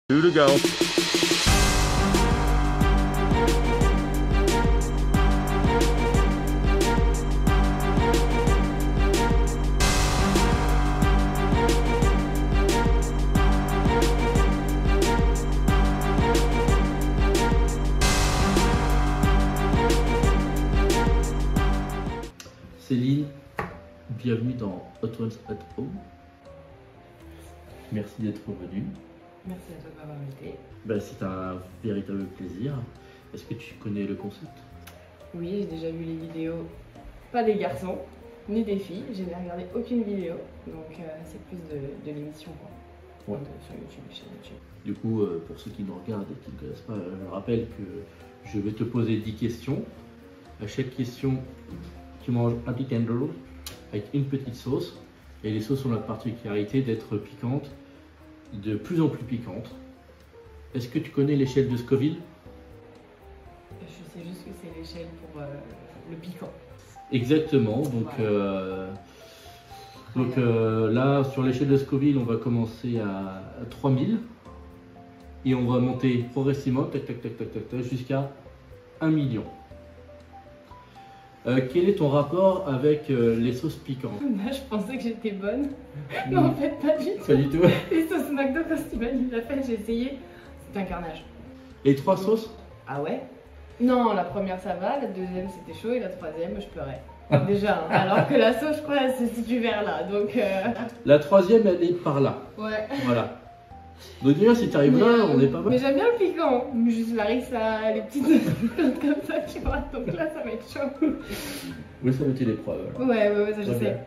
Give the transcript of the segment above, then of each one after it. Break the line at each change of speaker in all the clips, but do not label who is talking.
Two to go.
Céline, bienvenue dans Hot Ones at Home. Merci d'être revenue.
Merci à toi de m'avoir invité.
C'est un véritable plaisir. Est-ce que tu connais le concept?
Oui, j'ai déjà vu les vidéos, pas des garçons, ni des filles. Je n'ai regardé aucune vidéo, donc c'est plus de l'émission quoi.
Ouais.
Sur YouTube, chaîne YouTube.
Du coup, pour ceux qui nous regardent et qui ne connaissent pas, je rappelle que je vais te poser 10 questions. À chaque question, tu manges un petit candle avec une petite sauce. Et les sauces ont la particularité d'être piquantes, de plus en plus piquantes. Est-ce que tu connais l'échelle de Scoville?
Je sais juste que c'est l'échelle pour le piquant.
Exactement. Donc, là, sur l'échelle de Scoville, on va commencer à 3000 et on va monter progressivement, tac, tac, tac, tac, tac, tac, jusqu'à 1 million. Quel est ton rapport avec les sauces piquantes?
Là, je pensais que j'étais bonne, mais en fait, pas du tout.
Pas du tout.
Les sauces McDo, quand Steven l'a fait, j'ai essayé. C'était un carnage.
Et 3 sauces?
Ah ouais? Non, la première ça va, la deuxième c'était chaud et la troisième je pleurais. Déjà, hein. Alors que la sauce, je crois, elle se situe vers là. Donc.
La troisième, elle est par là.
Ouais.
Voilà. Donc déjà, si tu arrives là, on est pas mal.
Mais j'aime bien le piquant. Mais juste la rissa, les petites choses comme ça, tu vois. Donc là, ça va être chaud.
Oui, ça va être l'épreuve.
Ouais, ça je
Très bien.
sais.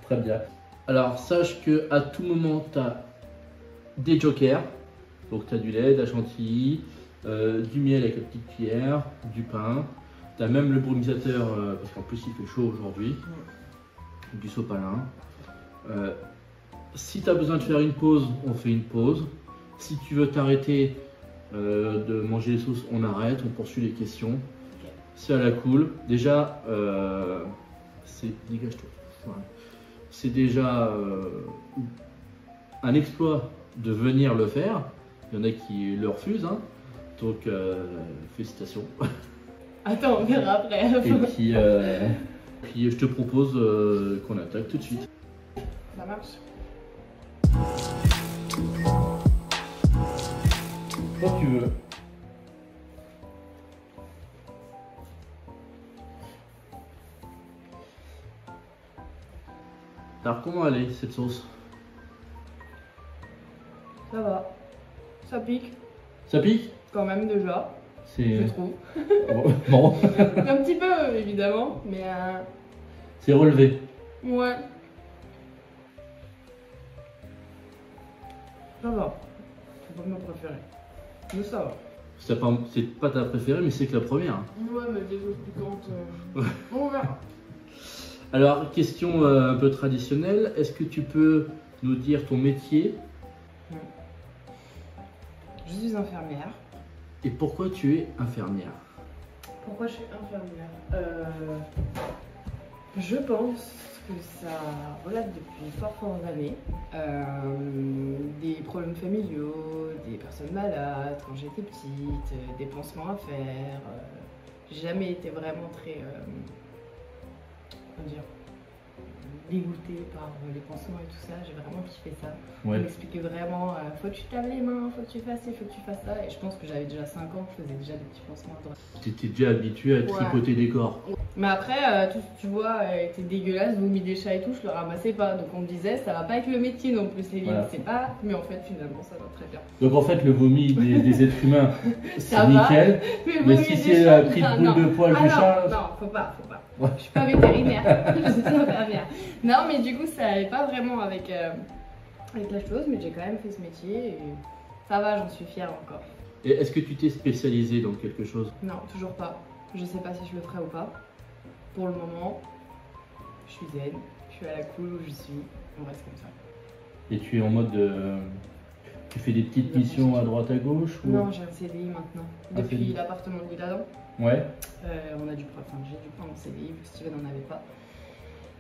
Très bien. Alors, sache que à tout moment, tu as des jokers. Donc, tu as du lait, de la chantilly, du miel avec la petite cuillère, du pain. Tu as même le brumisateur, parce qu'en plus, il fait chaud aujourd'hui. Du sopalin. Si tu as besoin de faire une pause, on fait une pause. Si tu veux t'arrêter de manger les sauces, on arrête, on poursuit les questions. C'est à la cool. Déjà, dégage-toi. Voilà. C'est déjà un exploit de venir le faire. Il y en a qui le refusent, hein. Donc félicitations.
Attends, on verra après.
Et puis je te propose qu'on attaque tout de suite.
Ça marche.
Quand tu veux. Alors comment elle est cette sauce?
Ça va. Ça pique.
Ça pique?
Quand même déjà. Je trouve.
Bon.
Un petit peu évidemment, mais
C'est relevé.
ouais. Ça va. C'est pas ma préférée. Mais ça va.
C'est pas ta préférée, mais c'est que la première.
Ouais, mais des sauces piquantes. On verra.
Alors, question un peu traditionnelle, est-ce que tu peux nous dire ton métier?
Je suis infirmière.
Et pourquoi tu es infirmière?
Pourquoi je suis infirmière? Je pense que ça relate depuis fort d'années. Des problèmes familiaux, des personnes malades quand j'étais petite, des pansements à faire. J'ai jamais été vraiment très comment dire, dégoûtée par les pansements et tout ça. J'ai vraiment kiffé ça.
Ouais.
On m'expliquait vraiment, faut que tu te laves les mains, faut que tu fasses ci, faut que tu fasses ça. Et je pense que j'avais déjà 5 ans, je faisais déjà des petits pansements à droite.
Tu étais déjà habitué à tripoter des corps.
Mais après, tout ce que tu vois était dégueulasse, vomi des chats et tout, je le ramassais pas. Donc on me disait, ça va pas avec le métier non plus, Céline,
Voilà.
c'est pas. Mais en fait, finalement, ça va très bien.
Donc en fait, le vomi des êtres humains,
Ça
c'est
va.
nickel. Mais si c'est la petite boule de poil du chat...
Non, faut pas.
Ouais.
Je suis pas vétérinaire, je suis infirmière. Non, mais du coup, ça allait pas vraiment avec la chose, mais j'ai quand même fait ce métier et ça va, j'en suis fière encore.
Et est-ce que tu t'es spécialisé dans quelque chose?
Non, toujours pas. Je sais pas si je le ferai ou pas. Pour le moment, je suis zen, je suis à la cool où je suis, on reste comme ça.
Et tu es en mode... tu fais des petites missions à droite à gauche ou...
Non, j'ai un CDI maintenant. Depuis
CDI.
l'appartement de Guiladon,
Ouais.
j'ai dû prendre un CDI vu que Steven n'en avait pas.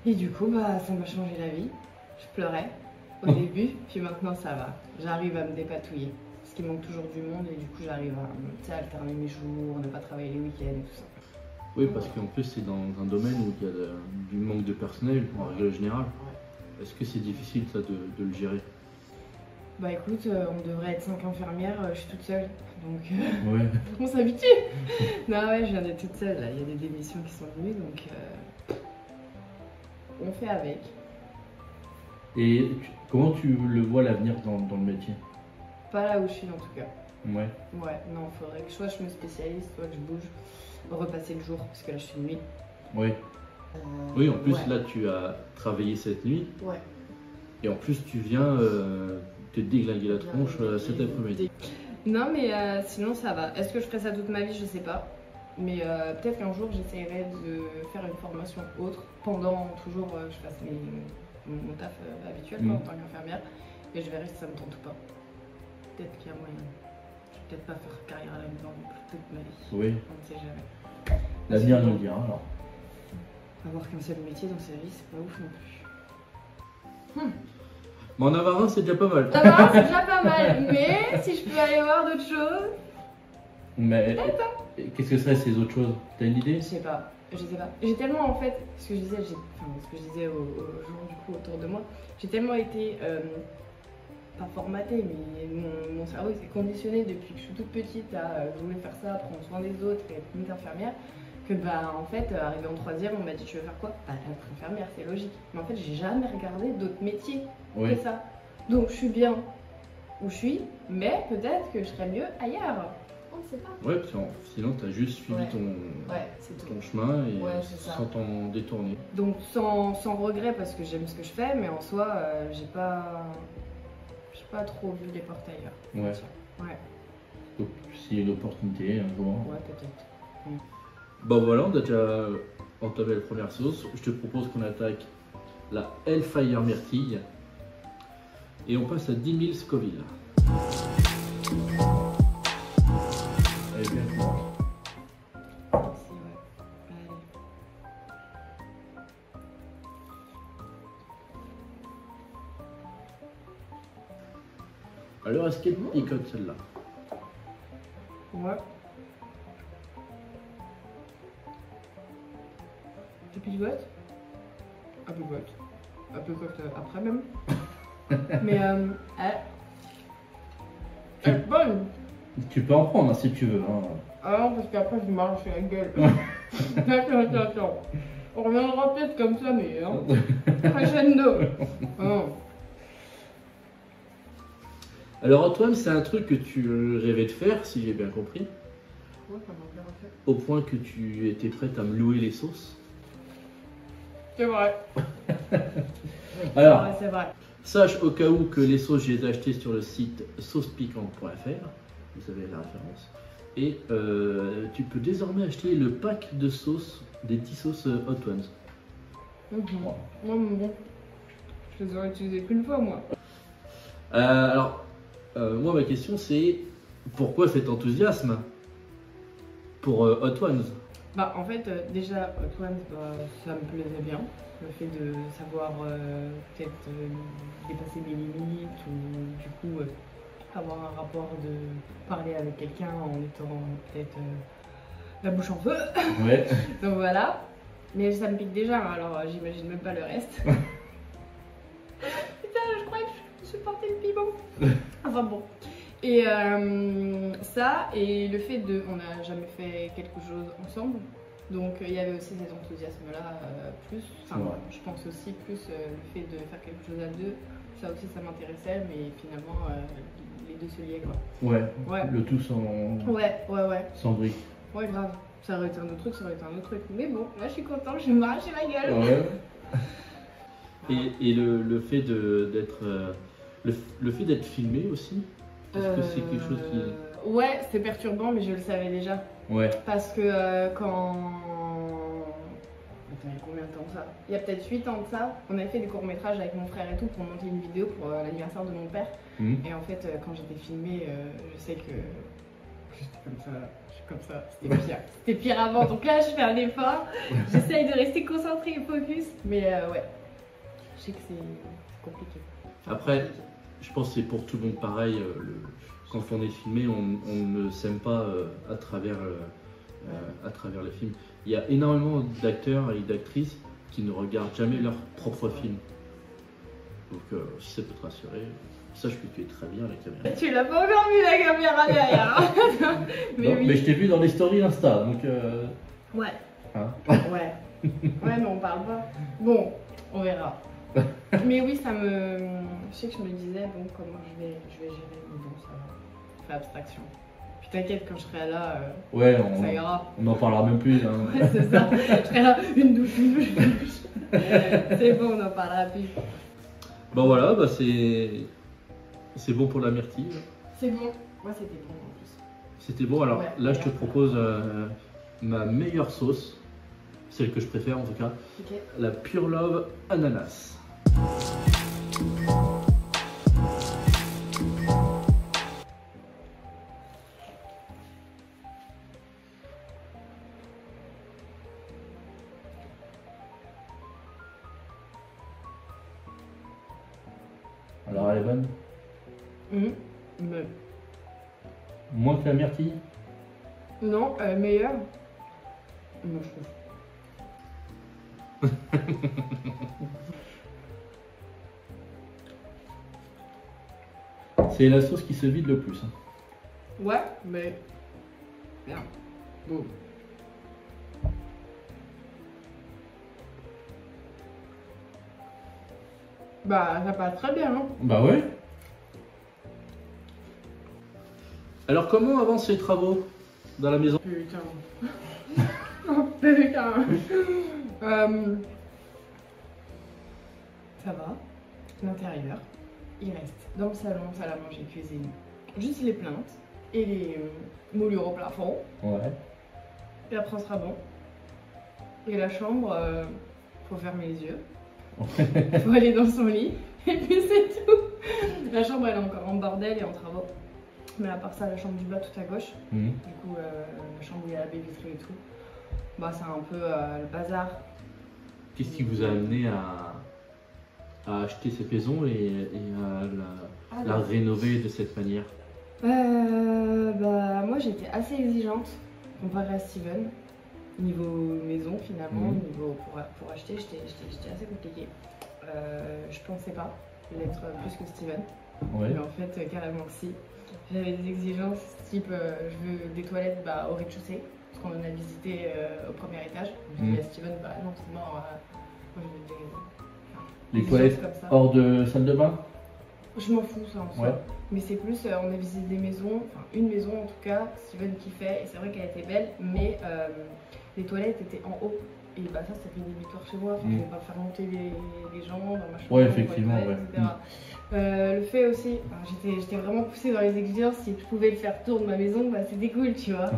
Et du coup, ça m'a changé la vie. Je pleurais au début, puis maintenant ça va. J'arrive à me dépatouiller. parce qu'il manque toujours du monde et du coup j'arrive à tu sais, alterner mes jours, ne pas travailler les week-ends et tout ça.
Oui, parce qu'en plus, c'est dans un domaine où il y a du manque de personnel, en règle générale. Est-ce que c'est difficile, ça, de le gérer?
Bah écoute, on devrait être 5 infirmières, je suis toute seule, donc
Ouais.
on s'habitue. Non ouais, je viens d'être toute seule, là. Il y a des démissions qui sont venues, donc on fait avec.
Et comment tu le vois l'avenir dans le métier?
Pas là où je suis en tout cas.
Ouais.
Ouais, non, faudrait que soit je me spécialise, soit que je bouge, repasser le jour, parce que là je suis de nuit.
Ouais. Oui, en plus,
ouais.
là, tu as travaillé cette nuit,
Ouais.
et en plus, tu viens te déglinguer la tronche cet après-midi.
Non mais sinon ça va. Est-ce que je ferai ça toute ma vie? Je sais pas. Mais peut-être qu'un jour j'essaierai de faire une formation autre pendant toujours je fasse mon taf habituel quoi, en tant qu'infirmière. Et je verrai si ça me tente ou pas. Peut-être qu'il y a moyen. Je vais peut-être pas faire carrière là-dedans toute ma vie.
Oui.
On ne sait jamais.
L'avenir nous le dira alors.
Avoir qu'un seul métier dans sa vie, c'est pas ouf non plus.
Mais en avoir un, c'est déjà pas mal.
Ça va, c'est déjà pas mal. Mais si je peux aller voir d'autres choses.
Mais qu'est-ce que seraient ces autres choses? T'as une idée?
Je sais pas. J'ai tellement en fait, ce que je disais, aux gens du coup autour de moi, j'ai tellement été pas formatée, mais mon cerveau s'est conditionné depuis que je suis toute petite à vouloir faire ça, prendre soin des autres et être une infirmière, que bah en fait, arrivé en 3e, on m'a dit tu veux faire quoi? Bah être infirmière, c'est logique. Mais en fait, j'ai jamais regardé d'autres métiers que ça. Donc je suis bien où je suis, mais peut-être que je serais mieux ailleurs. On ne sait pas.
Ouais, parce que sinon t'as juste suivi ton chemin et sans t'en détourner.
Donc sans regret parce que j'aime ce que je fais, mais en soi, j'ai pas trop vu les portes ailleurs.
Ouais. Donc s'il y a une opportunité un jour.
Ouais, peut-être.
Bon voilà, on a déjà entamé la première sauce. Je te propose qu'on attaque la Hellfire Myrtille. Et on passe à 10 000 Scoville. Elle est bien forte.
Merci, ouais. Allez.
Alors, est-ce qu'elle picote celle-là?
Ouais. Tu picotes? Un peu après même. Mais elle est bonne.
Tu peux en prendre hein, si tu veux. Hein.
Ah non, parce qu'après je marche sur la gueule. Attends. On reviendra peut-être comme ça, mais hein. Crescendo. Oh.
Alors Antoine, c'est un truc que tu rêvais de faire, si j'ai bien compris.
Ouais, ça m'a bien fait.
Au point que tu étais prête à me louer les sauces.
C'est vrai.
Alors,
C'est vrai.
sache au cas où que les sauces, je les ai achetées sur le site saucepiquante.fr. Vous avez la référence. Et tu peux désormais acheter le pack de sauces, des 10 sauces Hot Ones.
Ouais, mais bon. Je les aurais utilisées qu'une fois, moi.
Alors, moi, ma question c'est pourquoi cet enthousiasme pour Hot Ones?
Bah, en fait, déjà, Hot Ones, ça me plaisait bien. Le fait de savoir peut-être dépasser mes limites ou du coup avoir un rapport de parler avec quelqu'un en étant peut-être la bouche en feu.
Ouais.
Donc voilà. Mais ça me pique déjà, alors j'imagine même pas le reste. Putain, je croyais que je supportais le piment. Enfin bon. Et ça, et le fait de... On n'a jamais fait quelque chose ensemble. Donc il y avait aussi cet enthousiasme-là, plus. Enfin, je pense aussi plus le fait de faire quelque chose à deux. Ça aussi, ça m'intéressait, mais finalement, les deux se liaient, quoi.
Ouais. Le tout sans...
Ouais.
Sans briques.
Ouais, grave. Ça aurait été un autre truc, Mais bon, là, je suis contente, je vais m'arracher la gueule.
Ouais. Et le fait d'être... le fait d'être filmé aussi, est-ce que c'est quelque chose qui...
Ouais, c'est perturbant, mais je le savais déjà.
Ouais.
Parce que quand... Attends, il y a combien de temps de ça? Il y a peut-être 8 ans de ça, on avait fait des courts-métrages avec mon frère et tout pour monter une vidéo pour l'anniversaire de mon père. Et en fait, quand j'étais filmée, je sais que j'étais comme ça, c'était pire. C'était pire avant, donc là, je fais un effort. J'essaye de rester concentrée et focus, mais ouais, je sais que c'est compliqué.
Après, je pense que c'est pour tout le monde pareil, quand on est filmé, on ne s'aime pas à travers le film. Il y a énormément d'acteurs et d'actrices qui ne regardent jamais leur propre film. Donc si ça peut te rassurer, sache que tu es très bien à la caméra.
Tu l'as pas encore vu la caméra derrière. Hein.
Mais, oui. Mais je t'ai vu dans les stories Insta, donc...
Ouais.
Hein
Ouais. Ouais, mais on parle pas. Bon, on verra. Mais oui, ça me... Je sais que je me disais, bon, comment je vais gérer, mais bon, ça va. Fais abstraction. Puis t'inquiète, quand je serai là,
ouais,
ça ira.
On n'en parlera même plus. Hein.
Ouais, c'est ça. Je serai là, une douche. C'est bon, on n'en parlera plus.
Bon voilà, bah c'est bon pour la myrtille.
C'est bon. Moi, c'était bon en plus.
C'était bon, alors
ouais,
là, je te propose ma meilleure sauce. Celle que je préfère en tout cas.
Okay.
La Pure Love ananas. Alors elle est bonne?
Mais...
Moins que la myrtille?
Non, meilleure. Moi je trouve.
C'est la sauce qui se vide le plus. Hein.
Ouais, mais... Bien. Bon. Bah, ça passe très bien, hein.
Bah ouais. Alors comment avancent les travaux dans la maison?
Putain. Oh putain. Ça va. L'intérieur, il reste dans le salon, salle à manger, cuisine. Juste les plaintes et les moulures au plafond.
Ouais.
Et après, on sera bon. Et la chambre, faut fermer les yeux. Faut aller dans son lit. Et puis c'est tout. La chambre, elle est encore en bordel et en travaux. Mais à part ça, la chambre du bas tout à gauche. Du coup, la chambre où il y a la baie vitrée et tout. Bah, c'est un peu le bazar.
Qu'est-ce qui vous a amené à acheter cette maison et à la rénover de cette manière?
Bah, moi, j'étais assez exigeante comparée à Steven. Niveau maison, finalement, niveau pour acheter, j'étais assez compliquée. Je pensais pas l'être plus que Steven.
Ouais.
Mais en fait, carrément si. J'avais des exigences type je veux des toilettes au rez-de-chaussée, parce qu'on en a visité au premier étage. Je dis à Steven, bah non, c'est mort. Moi, je veux
les toilettes comme ça. Hors de salle de bain?
Je m'en fous, ça en soi. Ouais. Mais c'est plus, on a visité des maisons, enfin une maison en tout cas, Steven kiffait, et c'est vrai qu'elle était belle, mais les toilettes étaient en haut. Et bah ça fait débitoire chez moi, je ne vais pas faire monter les gens dans ma chambre,
ouais, effectivement,
toilettes, etc. Le fait aussi, j'étais vraiment poussée dans les exigences, si je pouvais le faire tour de ma maison, bah c'était cool, tu vois.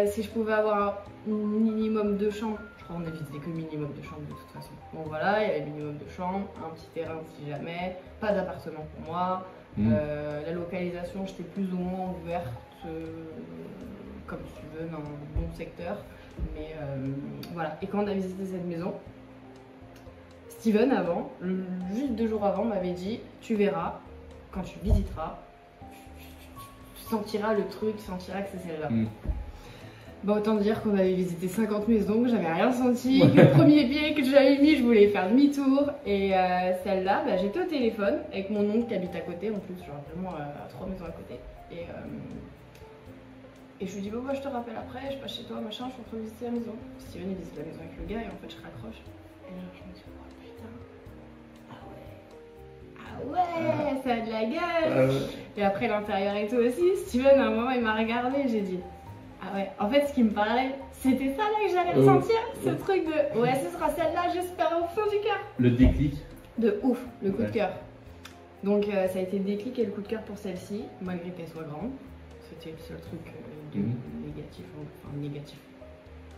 Si je pouvais avoir un minimum de chambres, je crois qu'on a visité que minimum de chambres de toute façon. Bon voilà, il y avait minimum de chambres, un petit terrain si jamais, pas d'appartement pour moi. La localisation, j'étais plus ou moins ouverte, comme tu veux, dans un bon secteur. Mais voilà, et quand on a visité cette maison, Steven avant, juste 2 jours avant, m'avait dit tu verras, quand tu visiteras, tu sentiras le truc, tu sentiras que c'est celle-là. Bah autant dire qu'on avait visité 50 maisons, que j'avais rien senti, que le premier pied que j'avais mis, je voulais faire demi-tour. Et celle-là, bah, j'étais au téléphone avec mon oncle qui habite à côté, en plus, genre vraiment à 3 maisons à côté. Et je lui dis, bah ouais, je te rappelle après, je passe chez toi, machin, je suis en train de visiter la maison. Steven, il visite la maison avec le gars et en fait, je raccroche. Et là, je me dis, oh putain, ah ouais, ça a de la gueule. Et après, l'intérieur et tout aussi, Steven, à un moment, il m'a regardé, j'ai dit, ah ouais, en fait, ce qui me parlait, c'était ça là que j'allais ressentir, ce truc de, ouais, ce sera celle-là, j'espère au fond du cœur.
Le déclic.
De ouf, le coup de cœur. Donc, ça a été le déclic et le coup de cœur pour celle-ci, malgré qu'elle soit grande. C'était le seul truc négatif, enfin négatif.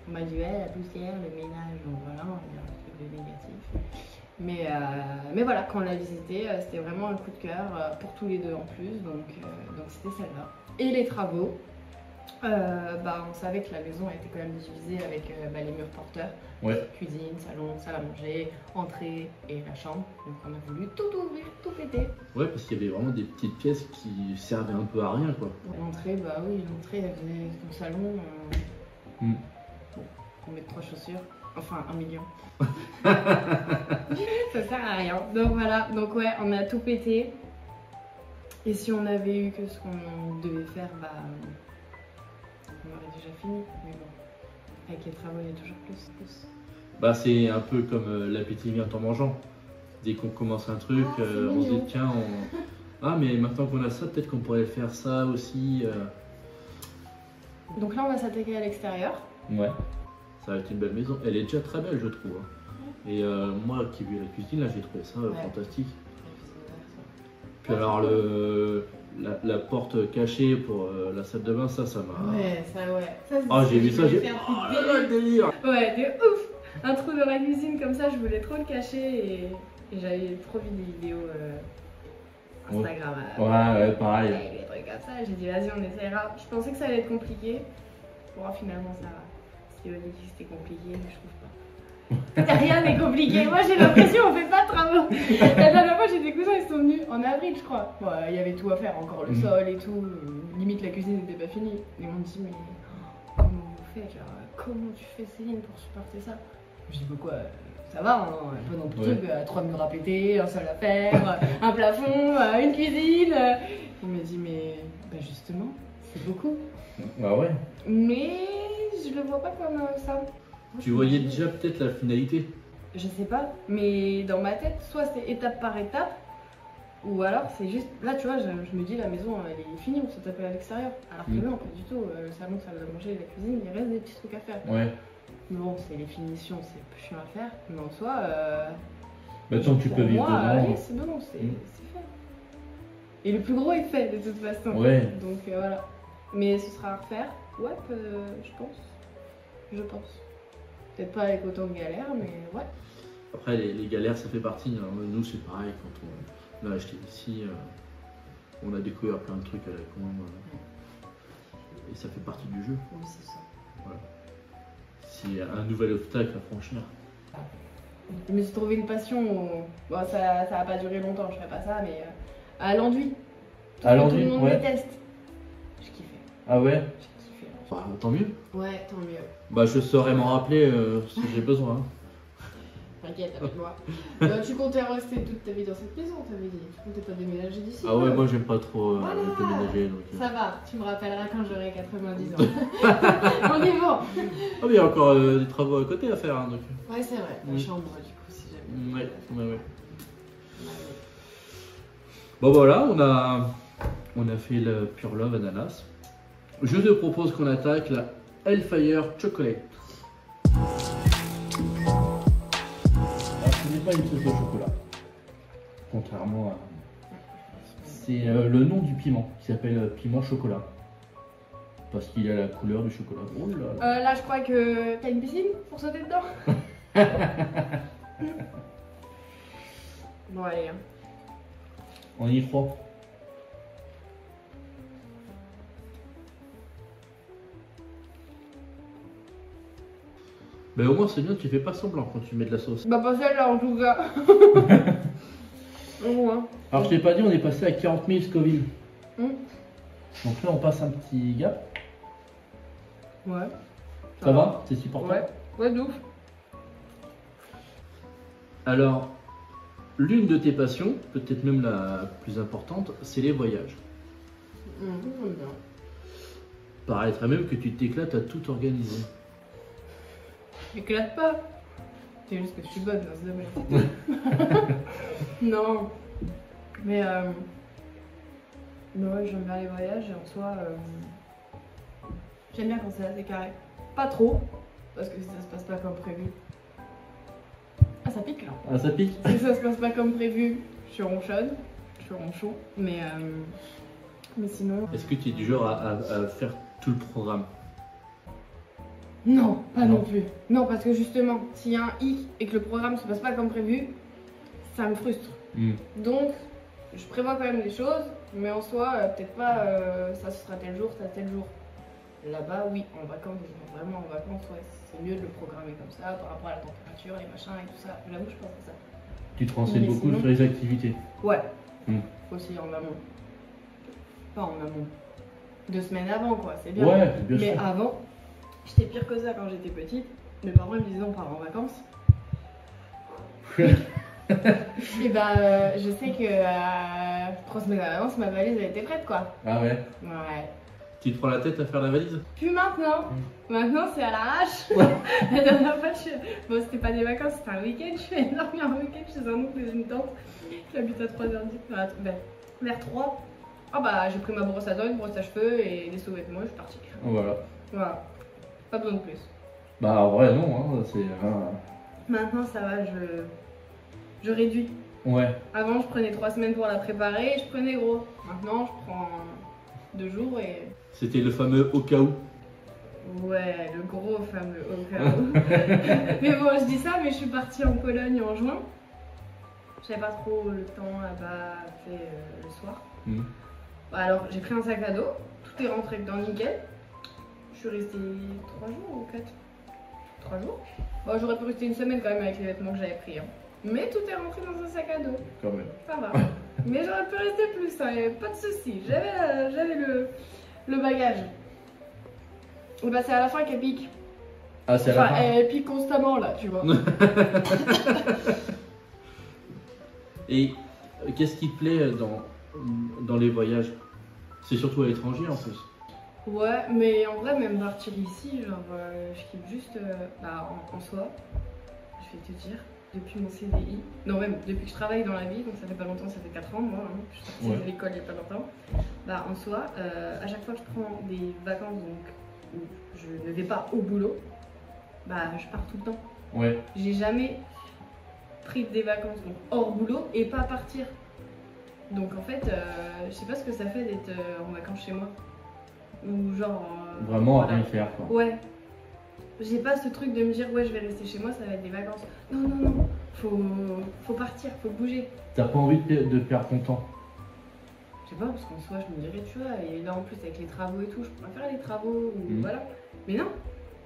On m'a dit ouais, la poussière, le ménage, donc voilà, il y a un truc de négatif. Mais voilà, quand on l'a visité, c'était vraiment un coup de cœur pour tous les deux en plus, donc c'était celle-là. Et les travaux, On savait que la maison était quand même divisée avec les murs porteurs.
Ouais.
Cuisine, salon, salle à manger, entrée et la chambre. Donc on a voulu tout ouvrir, tout péter.
Ouais, parce qu'il y avait vraiment des petites pièces qui servaient un peu à rien, quoi.
L'entrée, l'entrée, elle faisait son salon.
Mm.
Bon, on met 3 chaussures. Enfin, 1 million. Ça sert à rien. Donc voilà, donc ouais, on a tout pété. Et si on avait eu que ce qu'on devait faire, on aurait déjà fini. Mais bon, avec les travaux, il y a toujours plus.
Bah, c'est un peu comme l'appétit vient en mangeant. Dès qu'on commence un truc, on se dit tiens, ah mais maintenant qu'on a ça, peut-être qu'on pourrait faire ça aussi.
Donc là, on va s'attaquer à l'extérieur.
Ouais. Ça va être une belle maison. Elle est déjà très belle, je trouve. Et moi qui ai vu la cuisine, là, j'ai trouvé ça fantastique. Puis alors, la porte cachée pour la salle de bain, ça m'a...
Ouais, ça, ouais.
Oh, j'ai vu ça, j'ai... Oh là là, le délire.
Ouais, de ouf. Un trou dans la cuisine comme ça, je voulais trop le cacher et j'avais trop vu des vidéos Instagram.
Ouais, pareil.
Des trucs comme ça, j'ai dit vas-y, on essaiera. Je pensais que ça allait être compliqué. Bon, finalement, ça va. Si on dit que c'était compliqué, mais je trouve pas. Rien n'est compliqué. Moi, j'ai l'impression on fait pas de travaux. La dernière fois, j'ai des cousins, ils sont venus en avril, je crois. Bon, il y avait tout à faire, encore le sol et tout. Limite, la cuisine n'était pas finie. Ils m'ont dit, mais comment vous faites, genre, comment tu fais, Céline, pour supporter ça? Je dis, pourquoi ça va, hein, un peu dans le truc, 3 murs à péter, un sol à faire, un plafond, une cuisine. Il m'a dit, mais justement, c'est beaucoup.
Bah ouais.
Mais je le vois pas comme ça.
Tu voyais déjà peut-être la finalité?
Je sais pas, mais dans ma tête, soit c'est étape par étape, ou alors c'est juste. Là, tu vois, je me dis la maison elle est finie, on se tape à l'extérieur. Alors que non, pas du tout. Le salon, salle à manger, la cuisine, il reste des petits trucs à faire.
Ouais.
Mais bon, c'est les finitions, c'est chiant à faire, mais en soi.
Tant que tu peux vivre dedans.
Oui, c'est bon, c'est fait. Et le plus gros est fait de toute façon.
Ouais.
Donc voilà. Mais ce sera à refaire. Ouais, je pense. Je pense. Peut-être pas avec autant de galères, mais ouais.
Après, les galères, ça fait partie. Hein. Nous, c'est pareil. Quand on a acheté ici, on a découvert plein de trucs à la con. Et ça fait partie du jeu.
Oui, c'est ça.
Voilà. C'est un nouvel obstacle à franchir.
Je me suis trouvé une passion. Bon, ça va pas durer longtemps, je ferai pas ça, mais à l'enduit.
À l'enduit,
tout le monde déteste. Je kiffais.
Ah ouais?
J'ai kiffé.
Bah, tant mieux.
Ouais, tant mieux.
Bah, je saurais m'en rappeler si j'ai besoin. Hein.
T'inquiète, avec moi. Tu comptais rester toute ta vie dans cette maison, t'avais dit. Tu comptais pas déménager d'ici.
Ah ouais, moi j'aime pas trop déménager. Donc,
Ça va, tu me rappelleras quand j'aurai 90 ans. On est bon.
Ah mais il y a encore des travaux à côté à faire. Hein, donc.
Ouais, c'est vrai. La chambre, du coup, si jamais.
Ouais. Bon voilà, on a fait le Pure Love Ananas. Je te propose qu'on attaque la Hellfire Chocolate. Ce n'est pas une sauce au chocolat, contrairement à... C'est le nom du piment, qui s'appelle piment chocolat. Parce qu'il a la couleur du chocolat. Oh là là.
Là, je crois que t'as une piscine pour sauter dedans. Bon, allez. Hein.
On y croit. Mais au moins c'est bien, tu fais pas semblant quand tu mets de la sauce.
Bah pas celle-là en tout cas. Ouais.
Alors je t'ai pas dit, on est passé à 40 000 Scoville. Donc là on passe un petit gap.
Ouais.
Ça va? C'est supportable?
Ouais, d'ouf.
Alors, l'une de tes passions, peut-être même la plus importante, c'est les voyages. Paraîtrait même que tu t'éclates à tout organiser.
Éclate pas. C'est juste que je suis bonne dans ce domaine. Non. Mais ouais, j'aime bien les voyages et en soi, j'aime bien quand c'est assez carré. Pas trop, parce que si ça se passe pas comme prévu. Ah, ça pique là.
Ah, ça pique?
Si ça se passe pas comme prévu, je ronchonne, je ronchon. Mais sinon.
Est-ce que tu es du genre à faire tout le programme?
Non, pas non plus. Non, parce que justement, s'il y a un hic et que le programme se passe pas comme prévu, ça me frustre. Donc, je prévois quand même des choses, mais en soi, peut-être pas ça ce sera tel jour, ça tel jour. Là-bas, oui, en vacances, vraiment en vacances, ouais, c'est mieux de le programmer comme ça, par rapport à la température, les machins et tout ça. J'avoue, je pense à ça.
Tu te renseignes
Mais
beaucoup
sinon-
sur les activités.
Ouais,
Hmm.
aussi en amont. Pas en amont. 2 semaines avant, quoi, c'est bien.
Ouais, bien
Mais
sûr.
avant, j'étais pire que ça quand j'étais petite. Mes parents ils me disaient on part en vacances. Et ben, je sais que 3 semaines à l'avance, ma valise elle était prête, quoi.
Ah ouais.
Ouais.
Tu te prends la tête à faire la valise?
Puis maintenant, c'est à l'arrache. La dernière fois, bon, c'était pas des vacances, c'était un week-end. Je suis allée dormir un week-end chez un oncle et une tante qui habite à 3h du vers 3. Ah bah, j'ai pris ma brosse à dents, une brosse à cheveux et des sous-vêtements, je suis partie.
Voilà.
Voilà. Pas besoin de plus.
Bah en vrai non, hein, c'est...
Maintenant, ça va, je réduis.
Ouais.
Avant, je prenais 3 semaines pour la préparer et je prenais gros. Maintenant, je prends 2 jours et.
C'était le fameux au cas où.
Ouais, le gros fameux au cas où. Mais bon, je dis ça, mais je suis partie en Pologne en juin. J'avais pas trop le temps là-bas fait le soir.
Hmm.
Alors, j'ai pris un sac à dos, tout est rentré dedans nickel. Je suis restée 3 jours ou 4 3 jours. Bon, j'aurais pu rester une semaine quand même avec les vêtements que j'avais pris. Hein. Mais tout est rentré dans un sac à dos.
Quand même.
Ça va. Mais j'aurais pu rester plus, hein, y avait pas de soucis. J'avais le bagage. Et bah, c'est à la fin qu'elle pique.
Ah c'est à la
Enfin,
fin.
elle pique constamment là, tu vois.
Et qu'est-ce qui te plaît dans les voyages? C'est surtout à l'étranger en plus.
Ouais, mais en vrai, même partir ici, genre, je kiffe juste bah, en soi, je vais te dire, depuis mon CDI, non, même depuis que je travaille dans la vie, donc ça fait pas longtemps, ça fait 4 ans, moi, hein, je suis sortie
Ouais.
de l'école il y a pas longtemps, bah, en soi, à chaque fois que je prends des vacances, donc, où je ne vais pas au boulot, bah, je pars tout le temps.
Ouais.
J'ai jamais pris des vacances donc hors boulot et pas partir. Donc en fait, je sais pas ce que ça fait d'être en vacances chez moi. Ou genre.
Vraiment à
voilà.
rien faire quoi.
Ouais. J'ai pas ce truc de me dire ouais je vais rester chez moi, ça va être des vacances. Non, non, non. Faut partir, faut bouger.
T'as pas envie de perdre ton temps?
Je sais pas, parce qu'en soi je me dirais, tu vois, et là en plus avec les travaux et tout, je pourrais faire les travaux ou voilà. Mais non,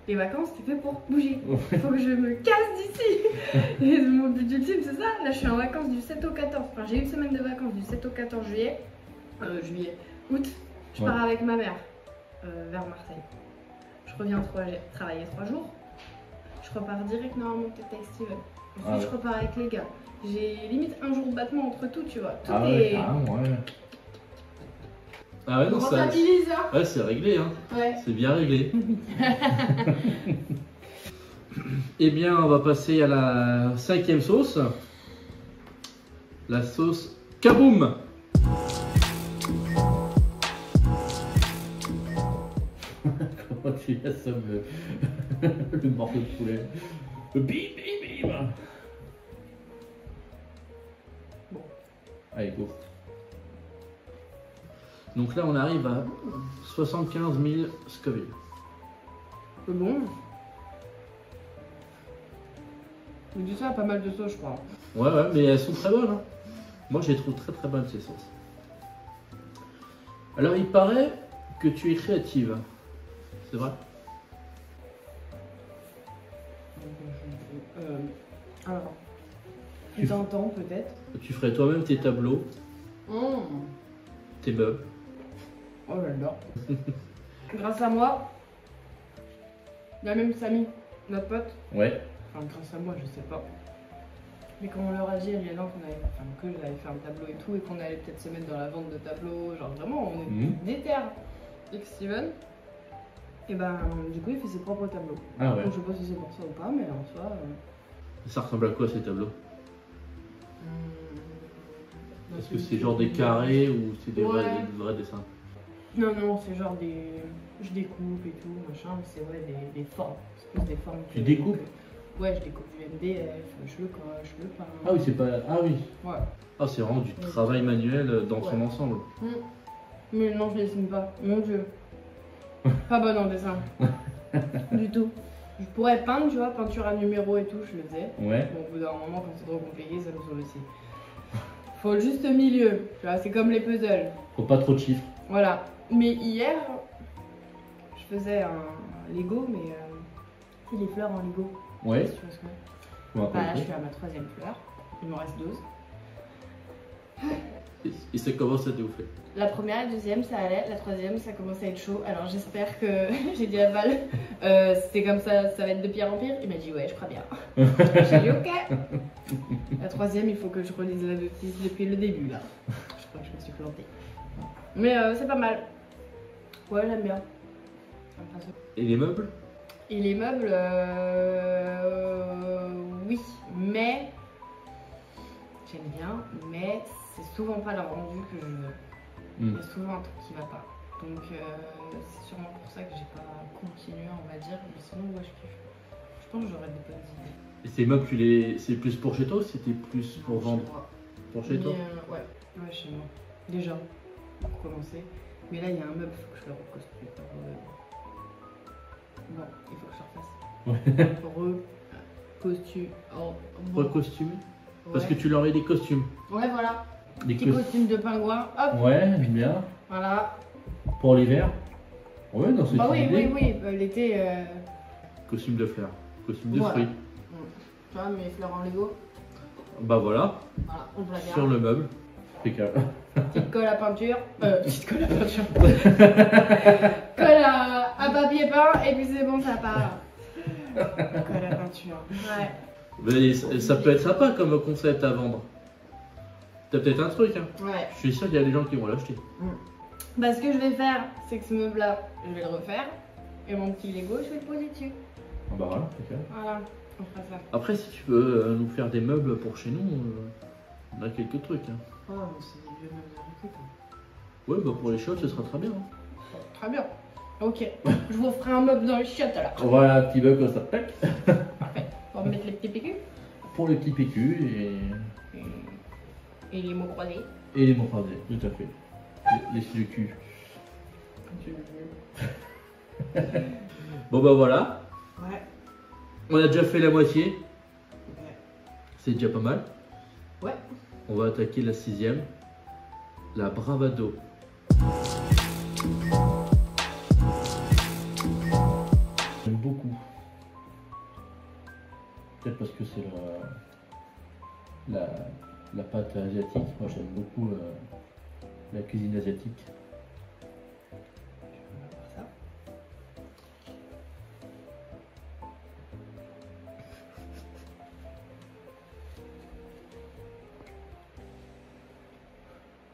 les vacances c'est fait pour bouger. Faut que je me casse d'ici. Et mon but ultime c'est ça. Là je suis en vacances du 7 au 14. Enfin j'ai une semaine de vacances du 7 au 14 juillet. Août. Je pars avec ma mère vers Marseille. Je reviens travailler 3 jours. Je repars direct normalement peut-être avec Steven. Ensuite je repars avec les gars. J'ai limite un jour de battement entre tout, tu vois. Tout
ouais,
est...
carrément, ouais. Ah ouais, non,
On
ça...
rentabilise, hein.
Ouais, c'est réglé, hein.
Ouais.
C'est bien réglé. Eh bien, on va passer à la 5e sauce. La sauce kaboum. Comment tu assommes le morceau de poulet? Bim, bim, bim.
Bon.
Allez, go. Donc là, on arrive à 75 000 Scoville.
C'est bon. Mais du ça, pas mal de sauce, je crois.
Ouais, ouais, mais elles sont très bonnes. Hein. Moi, je les trouve très très bonnes ces sauces. Alors, il paraît que tu es créative. C'est vrai?
Alors, tu t'entends peut-être.
Tu ferais toi-même tes tableaux, tes meubles.
Oh j'adore. Grâce à moi, il y a même Samy, notre pote.
Ouais.
Enfin, grâce à moi, je sais pas. Mais quand on leur a dit à Liana que j'allais faire un tableau et tout, et qu'on allait peut-être se mettre dans la vente de tableaux, genre vraiment, on est déter avec Steven. Et ben, du coup, il fait ses propres tableaux.
Ah ouais.
Donc, je sais pas si c'est pour ça ou pas, mais en soi.
Ça ressemble à quoi ces tableaux?
Dans
Est-ce
ce
que c'est
type
genre des
de-
carrés ou c'est des
Ouais.
vrais dessins?
Non, non, c'est genre des. Je découpe et tout, machin, mais c'est ouais, des formes. C'est plus des formes.
Tu découpes?
Ouais, je découpe du MDF, je le coche, je le peins.
Ah oui, c'est pas... Ah oui.
Ouais.
Ah, c'est vraiment du travail manuel dans son ensemble.
Mais non, je dessine pas. Mon dieu. Pas bonne en dessin. Du tout. Je pourrais peindre, tu vois, peinture à numéro et tout, je le faisais.
Ouais.
Bon, au bout d'un moment, quand c'est trop compliqué, ça me saoule aussi. Faut le juste milieu, tu vois, c'est comme les puzzles.
Faut pas trop de chiffres.
Voilà. Mais hier, je je faisais un Lego, mais c'est les fleurs en Lego.
Ouais.
Si tu vois ce que c'est.
Bon,
Bah, là,
après,
je suis à ma 3e fleur. Il m'en reste 12.
et ça commence à te bouffer.
La première et la deuxième, ça allait. La troisième, ça commence à être chaud. Alors j'espère que j'ai dit à Val, c'est comme ça va être de pire en pire. Il m'a dit ouais, je crois bien. J'ai dit ok. La troisième, il faut que je relise la notice depuis le début là. Je crois que je me suis plantée. Mais c'est pas mal. Ouais, j'aime bien.
Et les meubles?
Et les meubles, oui, mais j'aime bien, mais c'est souvent pas le rendu que je veux. Il y a souvent un truc qui va pas. Donc c'est sûrement pour ça que j'ai pas continué, on va dire. Mais sinon, ouais, je kiffe. Je pense que j'aurais des bonnes idées.
Et ces meubles, c'est plus pour chez toi ou c'était plus pour vendre? Pour chez toi?
Ouais, chez moi. Déjà, pour commencer. Mais là, il y a un meuble, il faut que je le reconstruise. Bon, il faut que je le refasse. Costume.
Recostume? Parce que tu leur mets des costumes.
Ouais, voilà.
Des
Petit costume de pingouin, hop.
Ouais, j'aime bien.
Voilà.
Pour l'hiver? Ouais, dans cette
Bah oui,
idée.
oui, l'été.
Costume de fleurs. Costume de
Voilà.
fruits.
Tu vois, mes fleurs en Lego.
Bah voilà.
Voilà, on va bien.
Sur le meuble. Impeccable.
Petite colle à peinture. Petite colle à peinture. Colle à papier peint, et puis c'est bon, ça part. Colle à peinture. Ouais.
Mais ça peut être sympa comme concept à vendre. T'as peut-être un truc, hein.
Ouais.
Je suis sûr qu'il y a des gens qui vont l'acheter.
Bah, ce que je vais faire, c'est que ce meuble-là, je vais le refaire. Et mon petit Lego, je vais le poser dessus.
Ah bah voilà, impeccable.
Voilà, on fera ça.
Après, si tu veux nous faire des meubles pour chez nous, on a quelques trucs. Hein.
Oh, c'est des vieux meubles de recrute.
Ouais, bah pour les shots, ce sera très bien. Hein.
Très bien. Ok, je vous ferai un meuble dans les chiottes alors.
Voilà un petit meuble comme ça, tac.
Parfait. Pour mettre les petits PQ.
Pour les petits PQ
et les mots croisés.
Et les mots croisés, tout à fait. Les cul. Bon bah voilà.
Ouais.
On a déjà fait la moitié.
Ouais.
C'est déjà pas mal.
Ouais.
On va attaquer la 6e. La bravado. J'aime beaucoup. Peut-être parce que c'est la pâte asiatique. Moi j'aime beaucoup la cuisine asiatique.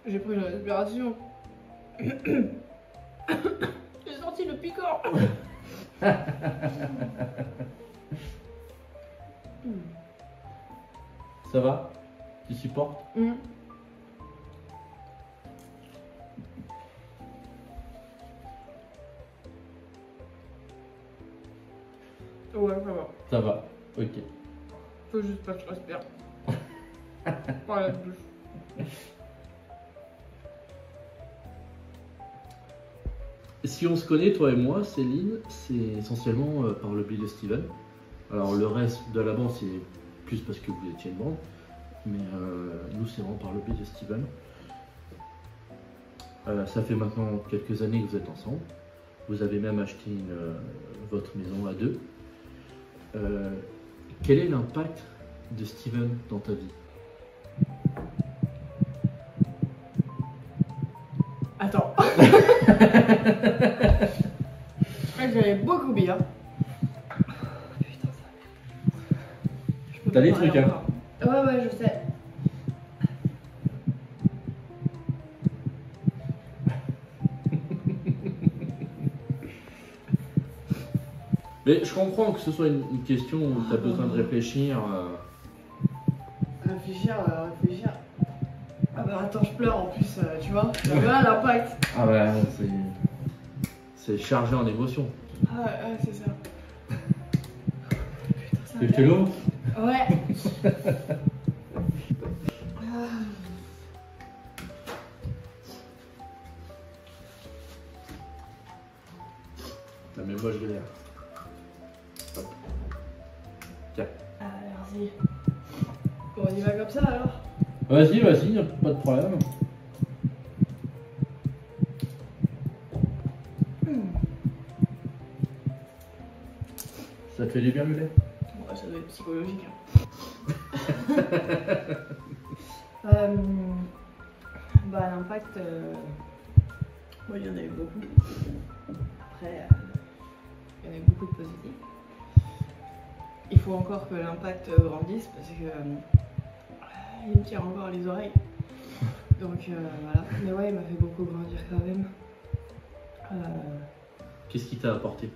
J'ai pris une respiration. J'ai senti le piquant.
Ça va? Tu supportes?
Ouais, ça va.
Ça va, ok.
Faut juste pas que je respire. Par la bouche.
Si on se connaît, toi et moi, Céline, c'est essentiellement par le biais de Steven. Alors le reste de la bande, c'est plus parce que vous étiez une bande. Mais nous, c'est vraiment par le biais de Steven. Ça fait maintenant quelques années que vous êtes ensemble. Vous avez même acheté votre maison à deux. Quel est l'impact de Steven dans ta vie?
Attends. Je crois que j'allais beaucoup bien. Putain, ça.
T'as des trucs, hein?
Ouais, je sais.
Mais je comprends que ce soit une question où tu as besoin de réfléchir.
Réfléchir. Ah bah attends, je pleure en plus, tu vois. Voilà l'impact.
Ah ouais, c'est chargé en émotions.
Ah ouais, c'est ça. Putain, ça.
Tu veux que je te l'ouvre?
Ouais.
Non mais moi je vais. Hop. Tiens.
Ah merci. Bon, on y va comme ça alors?
Vas-y, y'a pas de problème. Ça te fait du bien le lait?
Ouais, ça doit être psychologique. Bah, l'impact, il y en a eu beaucoup. Après, il y en a eu beaucoup de positifs. Il faut encore que l'impact grandisse parce que il me tire encore les oreilles. Donc voilà. Mais ouais, il m'a fait beaucoup grandir quand même.
Qu'est-ce qui t'a apporté?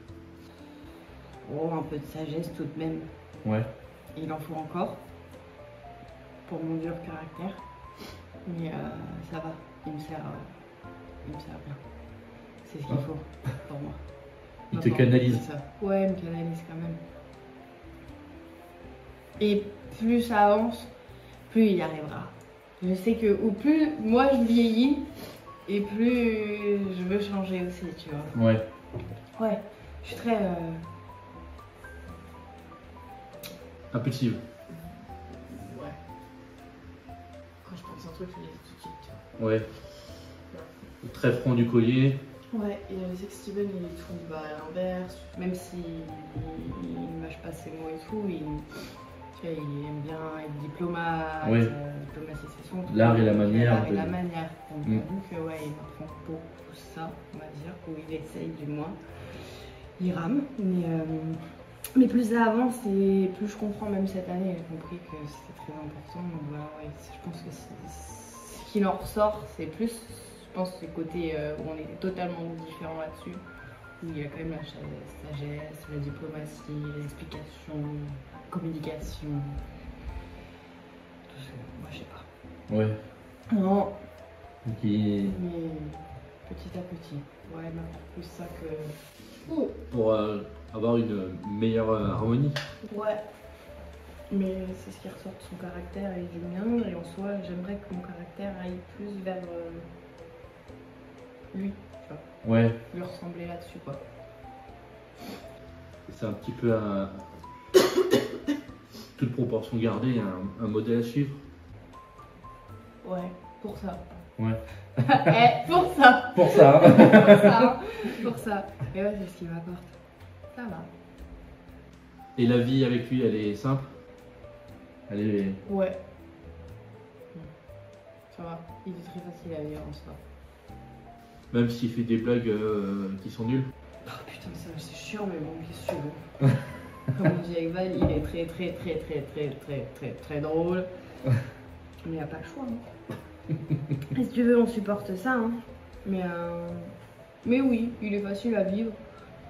Oh, un peu de sagesse tout de même.
Ouais.
Il en faut encore pour mon dur caractère. Mais ça va, il me sert bien. C'est ce qu'il faut pour moi.
Il te canalise.
Ça. Ouais, il me canalise quand même. Et plus ça avance, plus il y arrivera. Je sais que ou plus moi je vieillis, et plus je veux changer aussi, tu vois.
Ouais.
Ouais, je suis très...
Impulsive.
Ouais. Quand je pense un truc, je le dis tout de suite, tu vois.
Ouais. Très franc du collier.
Ouais, et je sais que Steven, il trouve à l'inverse, même s'il ne mâche pas ses mots et tout, tu vois, il aime bien être diplomate,
Ouais.
diplomatie c'est son truc.
L'art et la manière.
L'art et la manière. Donc,
Mm.
ouais, il m'apprend beaucoup ça, on va dire, ou il essaye du moins. Il rame, mais plus ça avance et plus je comprends, même cette année, j'ai compris que c'était très important. Donc voilà, ouais, je pense que ce qui en ressort, c'est plus, je pense, ce côté où on est totalement différents là-dessus, où il y a quand même la sagesse, la diplomatie, l'explication, la communication. Tout ça, moi je sais pas.
Ouais.
Non,
Qui...
mais petit à petit. Ouais, il m'apporte plus ça que...
Pour avoir une meilleure harmonie.
Ouais. Mais c'est ce qui ressort de son caractère et du mien. Et en soi, j'aimerais que mon caractère aille plus vers lui, tu vois.
Ouais.
Lui ressembler là-dessus, quoi.
C'est un petit peu un... toute proportion gardée, un modèle à suivre.
Ouais, pour ça.
Ouais.
Pour ça.
Pour ça.
Pour ça. Pour ça. Et ouais, c'est ce qui m'apporte. Ça va.
Et la vie avec lui, elle est simple? Elle est...
Ouais. Ça va. Il est très facile à vivre en soi.
Même s'il fait des blagues qui sont nulles?
Oh putain, c'est chiant, mais bon, qu'est-ce que tu veux? Comme on dit avec Val, il est très drôle. Mais il n'y a pas le choix. Hein. Et si tu veux, on supporte ça. Hein. Mais oui, il est facile à vivre.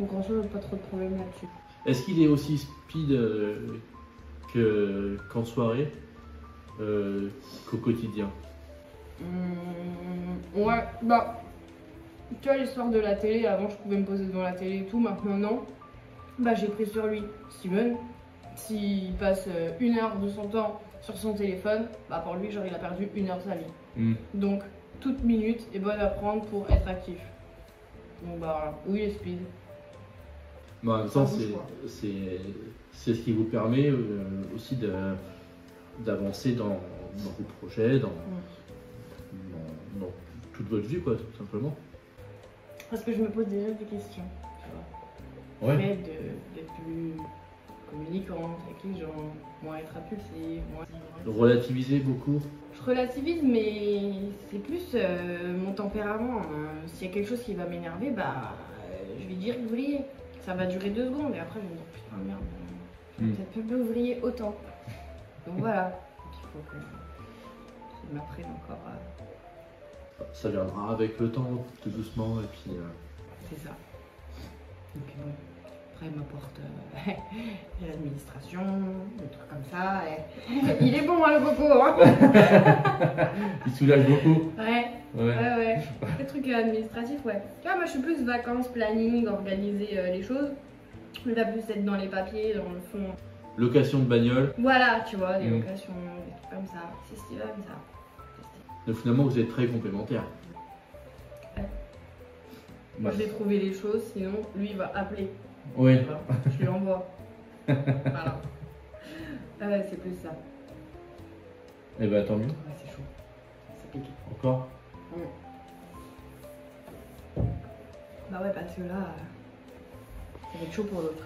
Donc en soi, pas trop de problème là-dessus.
Est-ce qu'il est aussi speed qu'en soirée qu'au quotidien?
Ouais, bah, tu vois, l'histoire de la télé, avant je pouvais me poser devant la télé et tout, maintenant non. Bah, j'ai pris sur lui. Steven, s'il passe 1 heure de son temps sur son téléphone, bah pour lui, genre, il a perdu 1 heure de sa vie. Donc, toute minute est bonne à prendre pour être actif. Donc, bah voilà, oui, les speed.
Bah, en même temps,
Ça bouge, quoi.
c'est ce qui vous permet aussi d'avancer dans vos projets, dans toute votre vie, quoi, tout simplement.
Parce que je me pose déjà des questions, tu vois.
Ouais.
Le fait d'être plus communicante avec les gens, moins être impulsive, moins...
Relativiser beaucoup.
Je relativise, mais c'est plus mon tempérament. Hein. S'il y a quelque chose qui va m'énerver, bah, je vais dire ouvrier. Ça va durer 2 secondes et après je vais me dire putain merde, peut-être plus ouvrier autant. Donc voilà, donc, il faut que je m'apprenne encore à...
Ça viendra avec le temps, tout doucement, et puis...
C'est ça. Et puis bon, après il m'apporte l'administration, des trucs comme ça. Et... il est bon hein, le coco hein.
Il soulage beaucoup.
Ouais. Les trucs administratifs, ouais. Là, moi je suis plus vacances, planning, organiser les choses. Il va plus être dans les papiers, dans le fond.
Location de bagnole.
Voilà, tu vois, des locations, des trucs comme ça. C'est Steven, ça.
Donc finalement, vous êtes très complémentaires.
Ouais. Moi, je vais trouver les choses, sinon, lui, il va appeler.
Oui.
Voilà. Je lui envoie. Voilà. C'est plus ça.
Eh ben tant mieux.
Ouais, c'est chaud. Ça pique.
Encore.
Bah ouais, parce que là, ça va être chaud pour l'autre.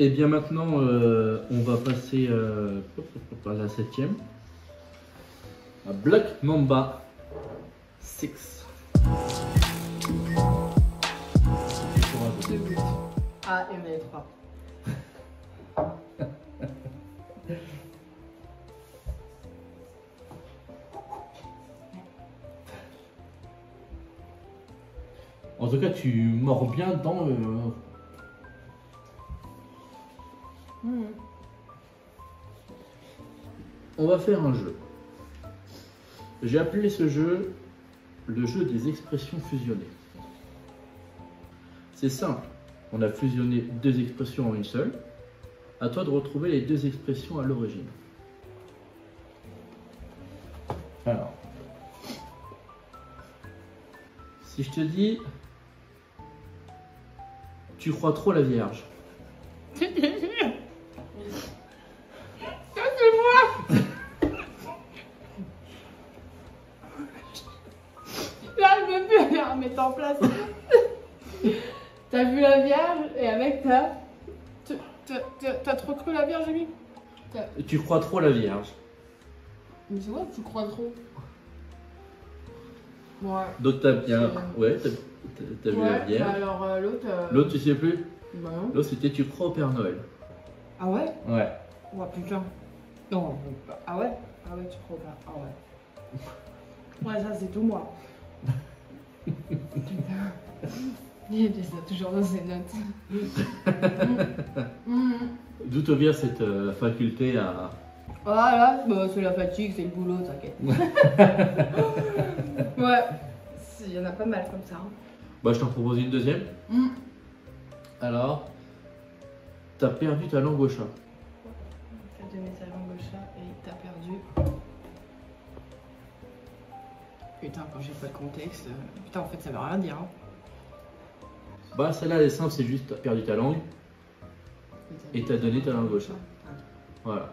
Et bien maintenant, on va passer à la 7e. À Black Mamba 6.
2 buts. Ah, il y en avait 3.
En tout cas, tu mords bien dans le... On va faire un jeu. J'ai appelé ce jeu le jeu des expressions fusionnées. C'est simple. On a fusionné 2 expressions en une seule. À toi de retrouver les 2 expressions à l'origine. Alors, si je te dis, tu crois trop la Vierge.
Ça, c'est moi. Là, je peux plus la remettre en place. T'as vu la Vierge et avec t'as trop cru la Vierge, Jimmy?
Tu crois trop la Vierge.
Mais c'est vrai que tu crois trop. Ouais.
Donc t'as bien... Ouais, t'as vu la Vierge.
Bah alors l'autre...
L'autre, tu sais plus?
Bah non.
L'autre, c'était tu crois au Père Noël.
Ah ouais?
Ouais.
Ouais, putain. Non. Ah ouais? Ah ouais, tu crois pas. Ah ouais. Ouais, ça c'est tout moi. Putain. Il a ça toujours dans ses notes.
D'où te vient cette faculté à...
Voilà, bah, c'est la fatigue, c'est le boulot, t'inquiète. Ouais, il y en a pas mal comme ça. Hein.
Bah, je t'en propose une deuxième. Alors, t'as perdu ta langue au chat.
T'as donné ta langue au chat et t'as perdu. Putain, quand j'ai pas le contexte. Putain, en fait, ça veut rien dire. Hein.
Bah, celle-là, elle est simple, c'est juste t'as perdu ta langue et t'as donné ta langue au chat. Voilà.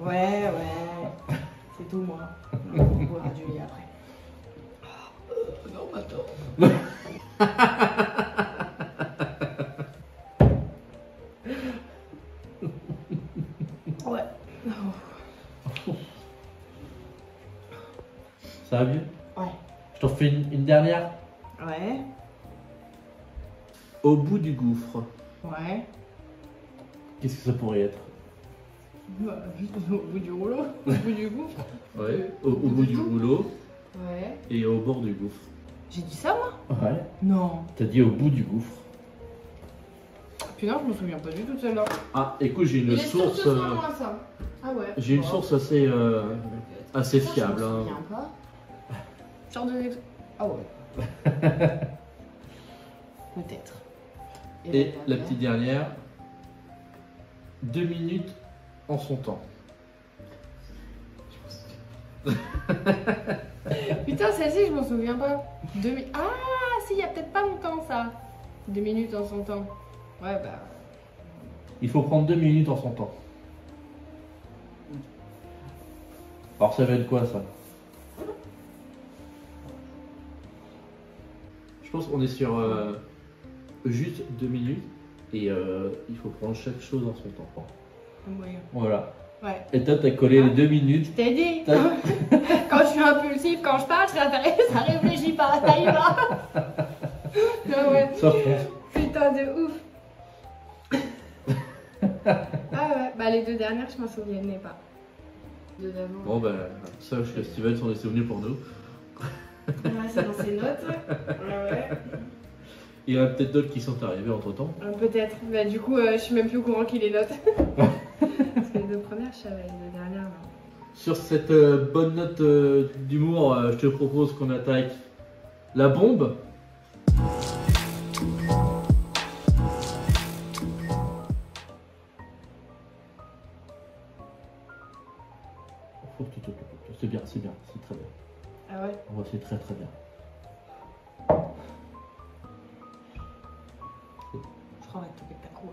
Ouais, c'est tout moi. On pourra graduer après. Non, attends. Ouais.
Ça va mieux?
Ouais.
Je t'en fais une dernière.
Ouais.
Au bout du gouffre.
Ouais.
Qu'est-ce que ça pourrait être?
Bah, juste au bout du rouleau, au bout du gouffre.
Ouais, au bout du rouleau
Ouais.
et au bord du gouffre.
J'ai dit ça moi?
Ouais.
Non.
T'as dit au bout du gouffre.
Putain, je me souviens pas du tout de celle-là.
Ah, écoute, j'ai une source.
Ça. Ah ouais.
J'ai une source assez, assez fiable.
Je me
Hein.
souviens pas. Genre de. Ah ouais. Peut-être.
Et la petite dernière. 2 minutes en son temps.
Putain, celle-ci, je m'en souviens pas. Ah, si, il y a peut-être pas longtemps ça. 2 minutes en son temps. Ouais, bah.
Il faut prendre 2 minutes en son temps. Alors ça va être quoi ça? Je pense qu'on est sur juste 2 minutes et il faut prendre chaque chose en son temps.
Ouais.
Voilà.
Ouais.
Et toi t'as collé les 2 minutes.
Je t'ai dit. Quand je suis impulsive, quand je parle, ça réfléchit pas, ça y va. Non, ouais.
Ça prend.
Putain de ouf. Ah ouais, bah les 2 dernières, je m'en souvenais pas. 2 d'avant.
Bon bah sache que Steven s'en est souvenu pour nous.
Ouais, c'est dans ses notes. Ouais.
Il y en a peut-être d'autres qui sont arrivés entre temps.
Peut-être. Bah du coup, je suis même plus au courant qu'il les note. Parce que les 2 premières, je savais, les 2 dernières. Non.
Sur cette bonne note d'humour, je te propose qu'on attaque la bombe. C'est bien, c'est bien, c'est très bien.
Ah ouais?
Ouais, c'est très très bien.
Je crois qu'on va te toquer ta cour.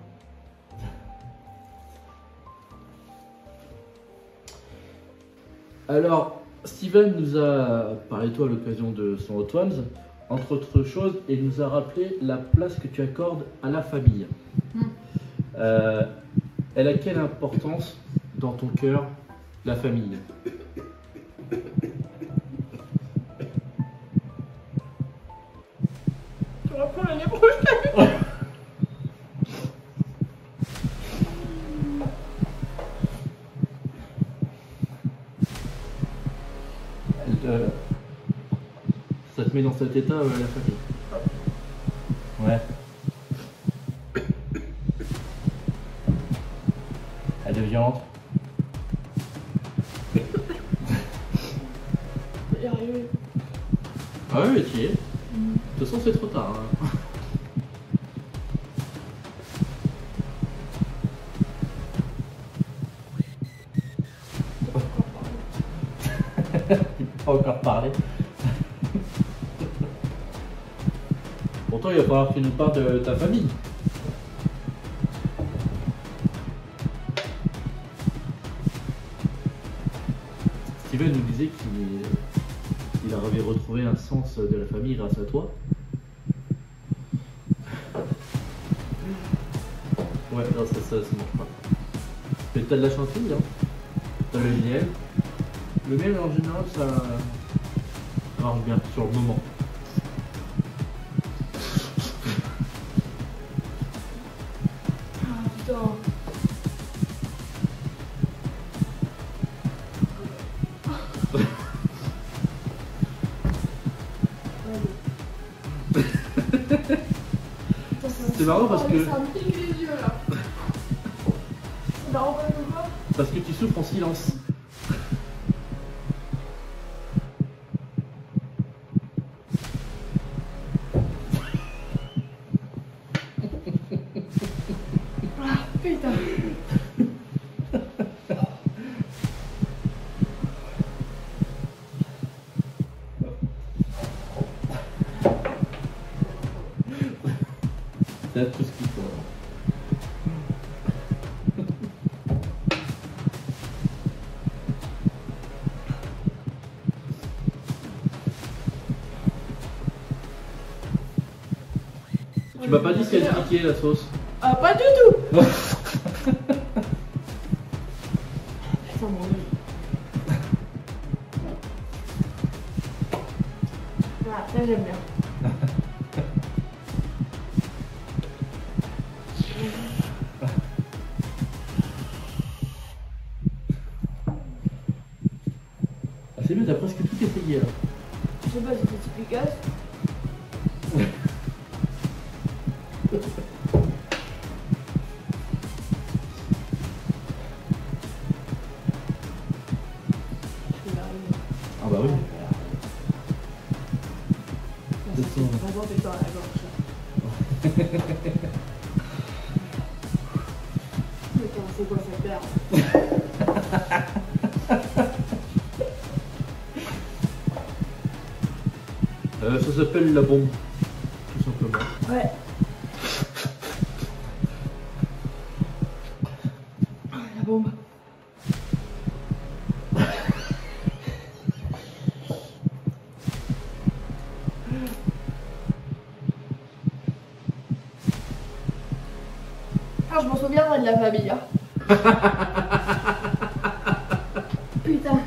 Alors, Steven nous a parlé de toi à l'occasion de son Hot Ones. Entre autres choses, il nous a rappelé la place que tu accordes à la famille. Elle a quelle importance dans ton cœur, la famille?
Tu reprends l'année prochaine.
Ça te met dans cet état, la famille? Ouais. Elle est violente?
Y arriver.
Ah ouais, mais tu y es. De toute façon, c'est trop tard. Hein. Tu peux pas encore parler. Pourtant, il va falloir que tu nous parles de ta famille. Steven nous disait qu'il avait retrouvé un sens de la famille grâce à toi. Ouais, non, ça marche pas. Mais t'as de la chantilly, hein. T'as le miel. Le miel, en général, ça marche bien sur le moment.
Ah putain.
C'est marrant parce que...
Ça me pique les yeux là. C'est marrant comme quoi.
Parce que tu souffres en silence.
Ah putain.
C'est tout ce qu'il faut. Tu m'as pas dit si elle piquait la sauce.
Ah pas du tout. Putain mon dieu. Ah ça j'aime bien.
Ah, c'est bien, t'as presque tout essayé là.
Je sais pas si c'est efficace. Je vais y arriver.
Ah bah oui.
Ça fait vraiment des temps à la gorge. Putain, c'est quoi cette merde?
Ça s'appelle la bombe, tout simplement.
Ouais. La bombe. Ah, je m'en souviendrai de la famille. Hein. Putain.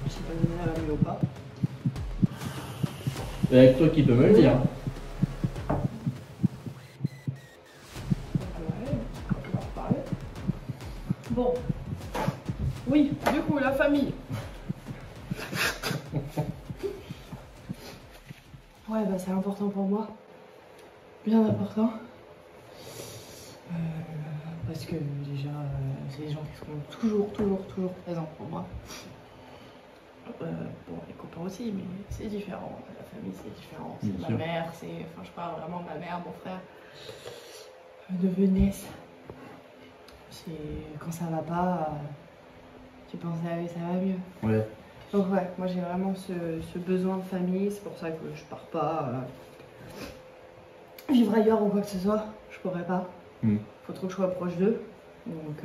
Je sais pas si elle va mieux ou pas.
Et avec toi qui peux me le dire.
Ouais, on va en reparler. Bon. Oui, du coup, la famille. Ouais, bah c'est important pour moi. Bien important. Parce que déjà, c'est des gens qui seront toujours présents pour moi. Bon, les copains aussi, mais c'est différent. La famille, c'est différent. C'est
Bien
ma
sûr.
mère, c'est. Enfin, je parle vraiment de ma mère, mon frère. De Venise. C'est. Quand ça va pas, tu penses à eux, ça va mieux.
Ouais.
Donc, ouais, moi j'ai vraiment ce besoin de famille. C'est pour ça que je pars pas vivre ailleurs ou quoi que ce soit. Je pourrais pas. Faut trop que je sois proche d'eux. Donc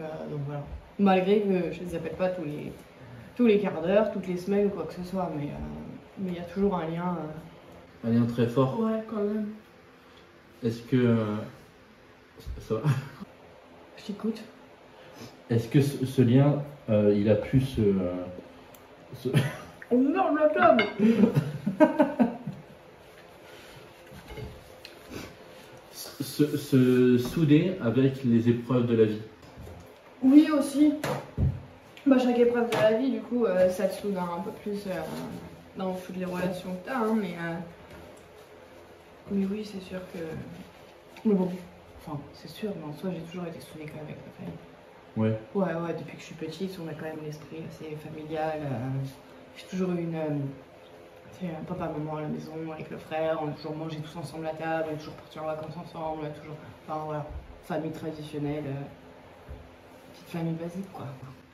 voilà. Malgré que je les appelle pas tous les tous les quarts d'heure, toutes les semaines ou quoi que ce soit, mais il y a toujours un lien.
Un lien très fort.
Ouais, quand même.
Est-ce que... ça va?
Je t'écoute.
Est-ce que ce lien, il a pu
On meurt de la table.
se souder avec les épreuves de la vie?
Oui, aussi. Bah, chaque épreuve de la vie, du coup, ça te soude un peu plus dans toutes les relations que t'as, hein, mais oui, c'est sûr que... Mais bon, enfin, c'est sûr, mais en soi, j'ai toujours été soudée quand même avec ma famille.
Ouais.
Ouais, depuis que je suis petite, on a quand même l'esprit assez familial. J'ai toujours eu un papa, maman à la maison avec le frère, on a toujours mangé tous ensemble à table, on est toujours partis en vacances ensemble, on a toujours... Enfin voilà, famille traditionnelle, petite famille basique quoi.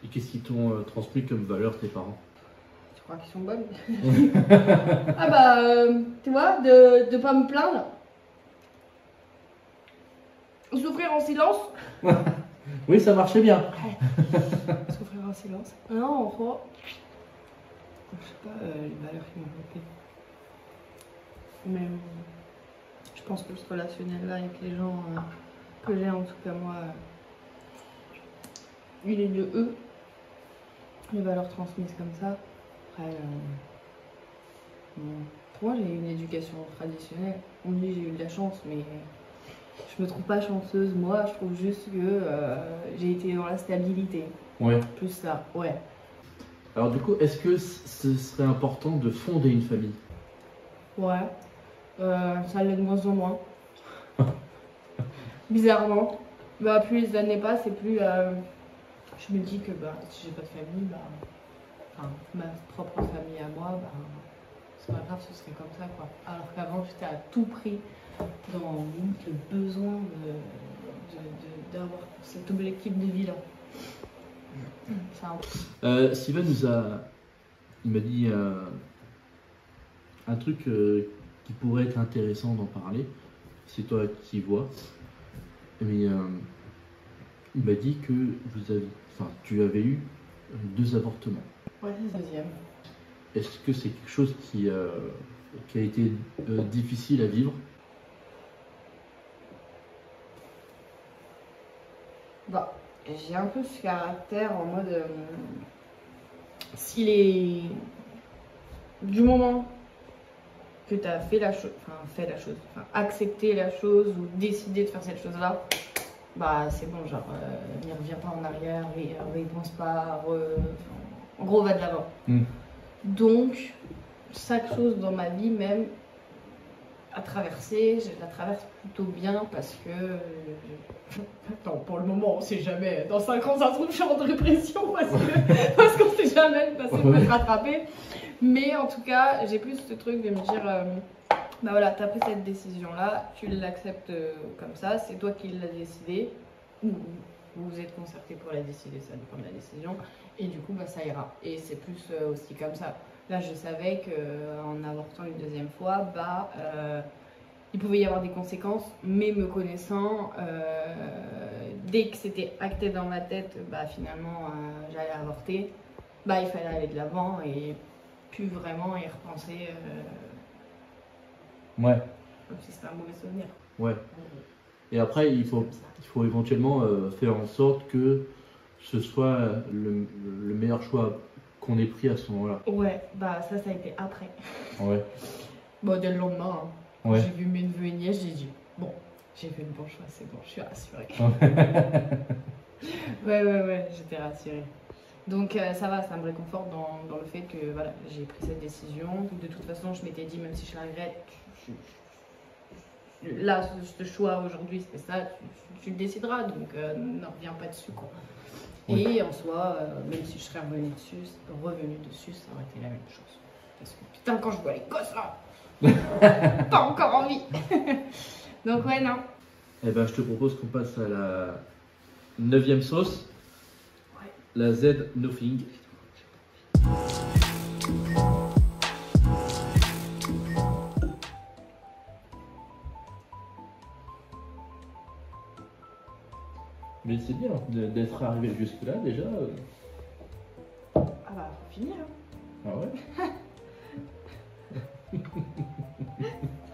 Et qu'est-ce qu'ils t'ont transmis comme valeur tes parents?
Tu crois qu'ils sont bonnes? Ah bah, tu vois, de pas me plaindre. Souffrir en silence.
Oui, ça marchait bien.
Souffrir en silence. Non, en gros, je sais pas les valeurs qui m'ont manqué. Mais je pense que ce relationnel-là avec les gens que j'ai, en tout cas moi, il est de eux. Les valeurs transmises comme ça. Après, bon, pour moi, j'ai eu une éducation traditionnelle. On me dit que j'ai eu de la chance, mais je me trouve pas chanceuse. Moi, je trouve juste que j'ai été dans la stabilité.
Ouais.
Plus ça, ouais.
Alors du coup, est-ce que ce serait important de fonder une famille?
Ouais. Ça l'est de moins en moins. Bizarrement. Bah, plus les années passent et plus je me dis que bah, si j'ai pas de famille, bah, enfin, ma propre famille à moi, bah, c'est pas grave, ce serait comme ça quoi. Alors qu'avant j'étais à tout prix dans le besoin d'avoir cet objectif de vie là.
Sylvain il m'a dit un truc qui pourrait être intéressant d'en parler. C'est toi qui vois. Mais il m'a dit que tu avais eu 2 avortements.
Ouais, c'est le deuxième.
Est-ce que c'est quelque chose qui a été difficile à vivre?
Bah, j'ai un peu ce caractère en mode s'il est du moment que tu as fait la chose, accepté la chose ou décidé de faire cette chose-là, bah c'est bon, genre, n'y reviens pas en arrière, y pense pas, en gros, va de l'avant. Donc, chaque chose dans ma vie, même à traverser, je la traverse plutôt bien parce que. Attends, pour le moment, on sait jamais. Dans 5 ans, ça se trouve, je suis en dépression parce qu'on sait jamais, parce qu'on peut se rattraper. Mais en tout cas, j'ai plus ce truc de me dire bah voilà, t'as pris cette décision-là, tu l'acceptes comme ça, c'est toi qui l'as décidé. Ou vous vous êtes concerté pour la décider, ça dépend de la décision. Et du coup, bah ça ira. Et c'est plus aussi comme ça. Là, je savais qu'en avortant une deuxième fois, bah, il pouvait y avoir des conséquences, mais me connaissant, dès que c'était acté dans ma tête, bah, finalement, j'allais avorter, bah, il fallait aller de l'avant et plus vraiment y repenser.
Ouais.
Comme si c'était un mauvais souvenir.
Ouais. Et après, il faut éventuellement faire en sorte que ce soit le meilleur choix qu'on ait pris à ce moment-là.
Ouais, bah ça a été après.
Ouais.
Bon, dès le lendemain, hein,
ouais.
J'ai vu mes neveux et nièces, j'ai dit, bon, j'ai fait le bon choix, c'est bon, je suis rassurée. ouais, j'étais rassurée. Donc ça va, ça me réconforte dans le fait que voilà, j'ai pris cette décision. De toute façon, je m'étais dit, même si je la regrette, là, ce choix aujourd'hui, c'est ça, tu le décideras, donc ne reviens pas dessus, quoi. Oui. Et en soi, même si je serais revenue dessus, ça aurait été la même chose. Parce que putain, quand je vois les gosses là, pas encore envie. Donc ouais, non.
Eh ben, je te propose qu'on passe à la 9e sauce, ouais. La Z Nothing. Mais c'est bien d'être arrivé jusque là déjà.
Ah bah fini. Hein.
Ah ouais?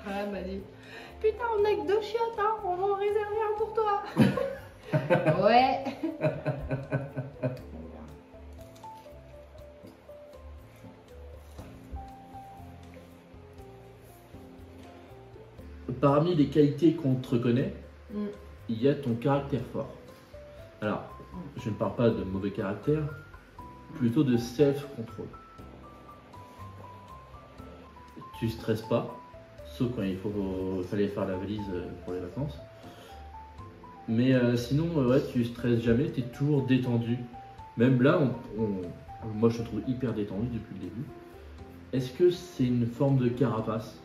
Elle m'a dit putain, on a que 2 chiottes, hein, on va en réserver un pour toi. Ouais.
Parmi les qualités qu'on te reconnaît,
Mm.
il y a ton caractère fort. Alors, je ne parle pas de mauvais caractère, plutôt de self-control. Tu stresses pas, sauf quand il fallait faire la valise pour les vacances. Mais sinon, ouais, tu stresses jamais, tu es toujours détendu. Même là, moi je te trouve hyper détendu depuis le début. Est-ce que c'est une forme de carapace?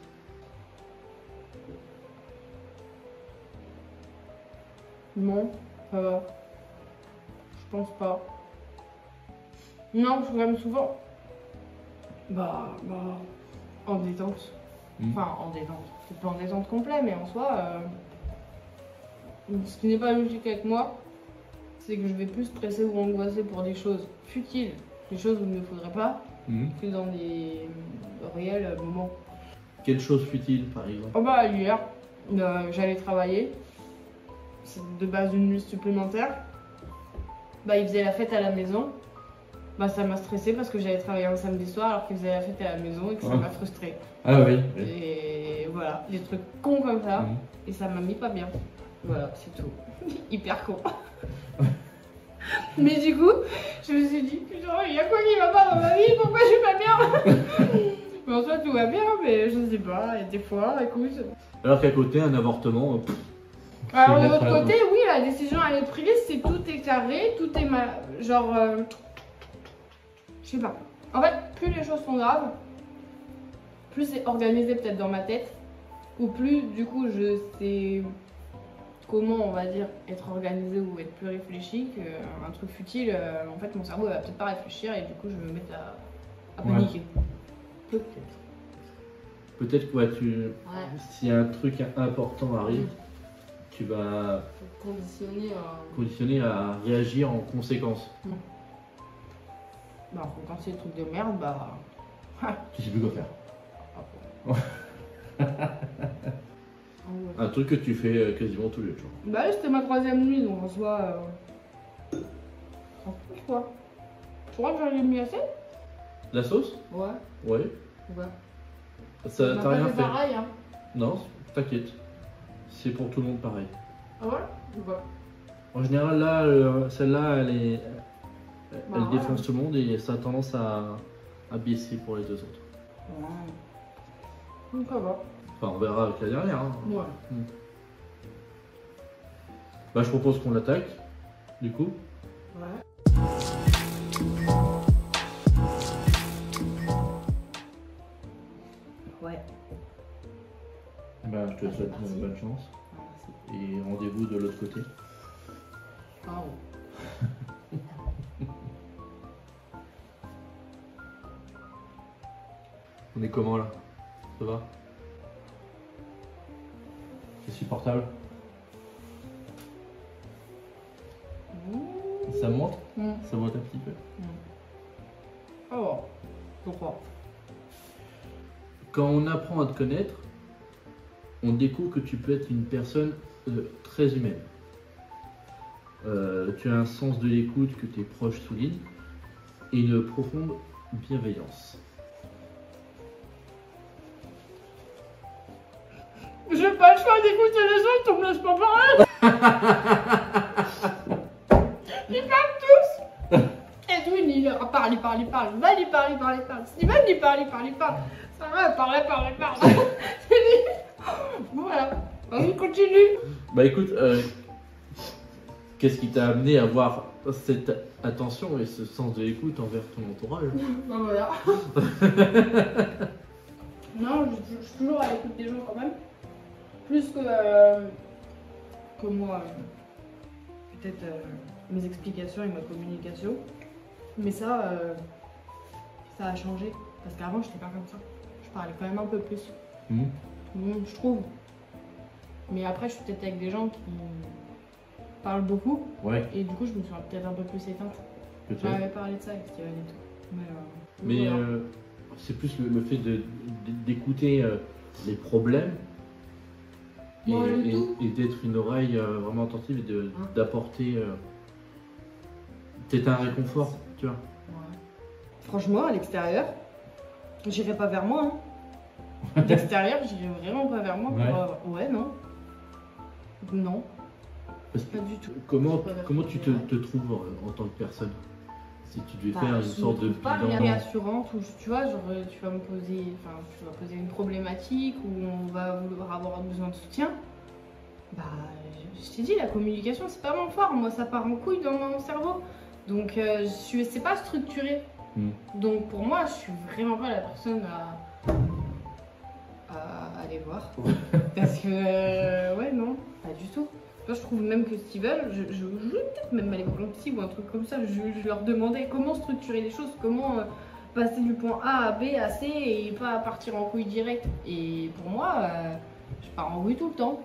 Non, ça va. Je pense pas. Non, je suis quand même souvent. Bah, en détente. Enfin, en détente. C'est pas en détente complet, mais en soi, ce qui n'est pas logique avec moi, c'est que je vais plus stresser ou angoisser pour des choses futiles, des choses où il ne faudrait pas, que dans des réels moments.
Quelle chose futile, par exemple?
Oh bah, hier, j'allais travailler. C'est de base une nuit supplémentaire. Bah, il faisait la fête à la maison. Bah, ça m'a stressé parce que j'allais travailler un samedi soir alors qu'il faisait la fête à la maison et que ça m'a frustrée.
Ah oui.
Et voilà, des trucs cons comme ça. Et ça m'a mis pas bien. Voilà, c'est tout. Hyper con. Mais du coup, je me suis dit, putain, il y a quoi qui va pas dans ma vie? Pourquoi je suis pas bien? Mais en soi, tout va bien, mais je sais pas. Et des fois, écoute.
Alors qu'à côté, un avortement.
Alors de l'autre côté, oui, la décision elle est prise, c'est tout est carré, tout est genre, je sais pas. En fait, plus les choses sont graves, plus c'est organisé peut-être dans ma tête, ou plus du coup je sais comment on va dire être organisé ou être plus réfléchi qu'un truc futile. En fait, mon cerveau va peut-être pas réfléchir et du coup je vais me mettre à paniquer.
Ouais. Peut-être que ouais, si un truc important arrive. Tu vas conditionner à réagir en conséquence.
Bah, quand c'est des trucs de merde, bah.
Tu sais plus quoi faire. Un truc que tu fais quasiment tous les jours.
Bah, c'était ma 3e nuit, donc en soi. Tranquille quoi. Tu crois que j'en ai mis assez?
La sauce?
Ouais.
Ouais.
Ouais.
Ça t'a rien fait?
Pareil, hein.
Non, t'inquiète. C'est pour tout le monde pareil.
Ah ouais? Ouais.
En général, là, celle-là, elle défonce tout le monde et ça a tendance à baisser pour les 2 autres.
Ouais. Donc ça va.
Enfin, on verra avec la dernière. Hein.
Ouais.
Bah, je propose qu'on l'attaque, du coup.
Ouais. Ouais.
Bah, je te souhaite une bonne chance.
Merci.
Et rendez-vous de l'autre côté.
Oh.
On est comment là? Ça va? C'est supportable? Ça monte? Ça monte un petit peu?
Oh, je crois.
Quand on apprend à te connaître, on découvre que tu peux être une personne très humaine. Tu as un sens de l'écoute que tes proches soulignent et une profonde bienveillance.
J'ai pas le choix d'écouter les autres, on me laisse pas parler. Ils parlent tous. Edwin, il parle. Val, il parle. Steven, il parle. Sarah, parle. Bon, voilà. Vas-y, continue.
Bah écoute, qu'est-ce qui t'a amené à avoir cette attention et ce sens de l'écoute envers ton entourage?
Bah voilà. Non, je suis toujours à l'écoute des gens quand même. Plus que moi, peut-être mes explications et ma communication. Mais ça a changé. Parce qu'avant, j'étais pas comme ça. Je parlais quand même un peu plus. Je trouve. Mais après, je suis peut-être avec des gens qui parlent beaucoup.
Ouais.
Et du coup, je me suis peut-être un peu plus éteinte.
Peut-être.
On avait parlé de ça avec Steven et tout. Mais
Mais
Voilà.
c'est plus le fait d'écouter les problèmes et,
Moi, le tout.
et d'être une oreille vraiment attentive et
Hein.
d'apporter peut-être un réconfort, tu vois.
Ouais. Franchement, à l'extérieur, j'irai pas vers moi. Hein. L'extérieur, j'irai vraiment pas vers moi. Ouais, non. Non,
Parce que
pas du tout.
comment
Je sais pas
tu te trouves en tant que personne? Si tu devais
Bah,
faire une
je
sorte
me
de
trouve pas
bilan.
réassurante où tu vois, genre tu vas me poser, enfin tu vas poser une problématique où on va vouloir avoir besoin de soutien. Bah, je t'ai dit, la communication c'est pas mon fort, moi ça part en couille dans mon cerveau. Donc c'est pas structuré. Donc pour moi, je suis vraiment pas la personne à aller voir. Parce que ouais non, pas du tout. Moi, je trouve même que Steven, je voulais peut-être même aller voir un psy ou un truc comme ça, je leur demandais comment structurer les choses, comment passer du point A à B à C et pas partir en couille direct. Et pour moi, je pars en couille tout le temps.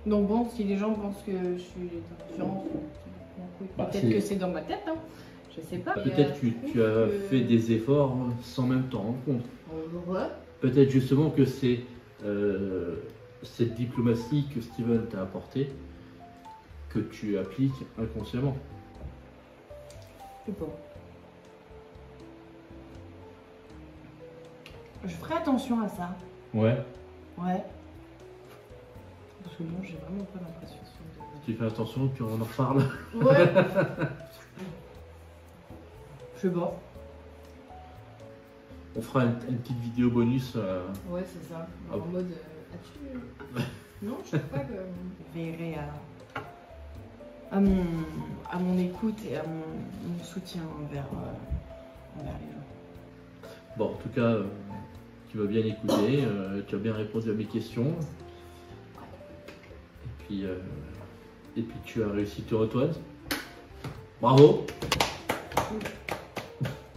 Donc bon, si les gens pensent que je suis différente,
Bah,
peut-être que c'est dans ma tête, hein. Je sais pas.
Peut-être que tu as fait des efforts sans même t'en rendre compte.
Ouais.
Peut-être justement que c'est cette diplomatie que Steven t'a apportée que tu appliques inconsciemment.
C'est bon. Je ferai attention à ça.
Ouais.
Ouais. Parce que bon, j'ai vraiment pas l'impression de...
Tu fais attention, puis on en reparle.
Ouais. Je sais pas.
On fera une petite vidéo bonus.
Ouais, c'est ça.
Ah.
En mode. As-tu. Non, je trouve pas que. Je veillerai à mon écoute et à mon soutien envers les gens.
Bon, en tout cas, tu vas bien écouter, tu as bien répondu à mes questions. Et puis tu as réussi ton retour. Bravo!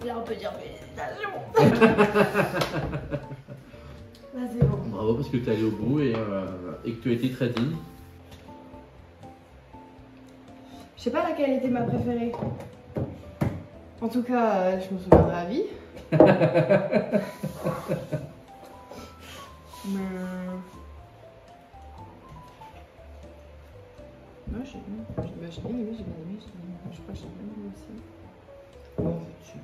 Là, on peut dire félicitations! Là, c'est bon.
Bravo parce que tu es allé au bout et que tu as été très digne.
Je sais pas laquelle était ma préférée. En tout cas, je me souviendrai à vie. Mais. Non, j'ai bien aimé, j'ai bien aimé. Je crois que j'ai bien aimé aussi. Bon, je suis.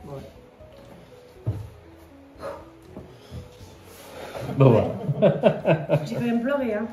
Ouais.
Bon, voilà.
J'ai quand même pleuré, hein.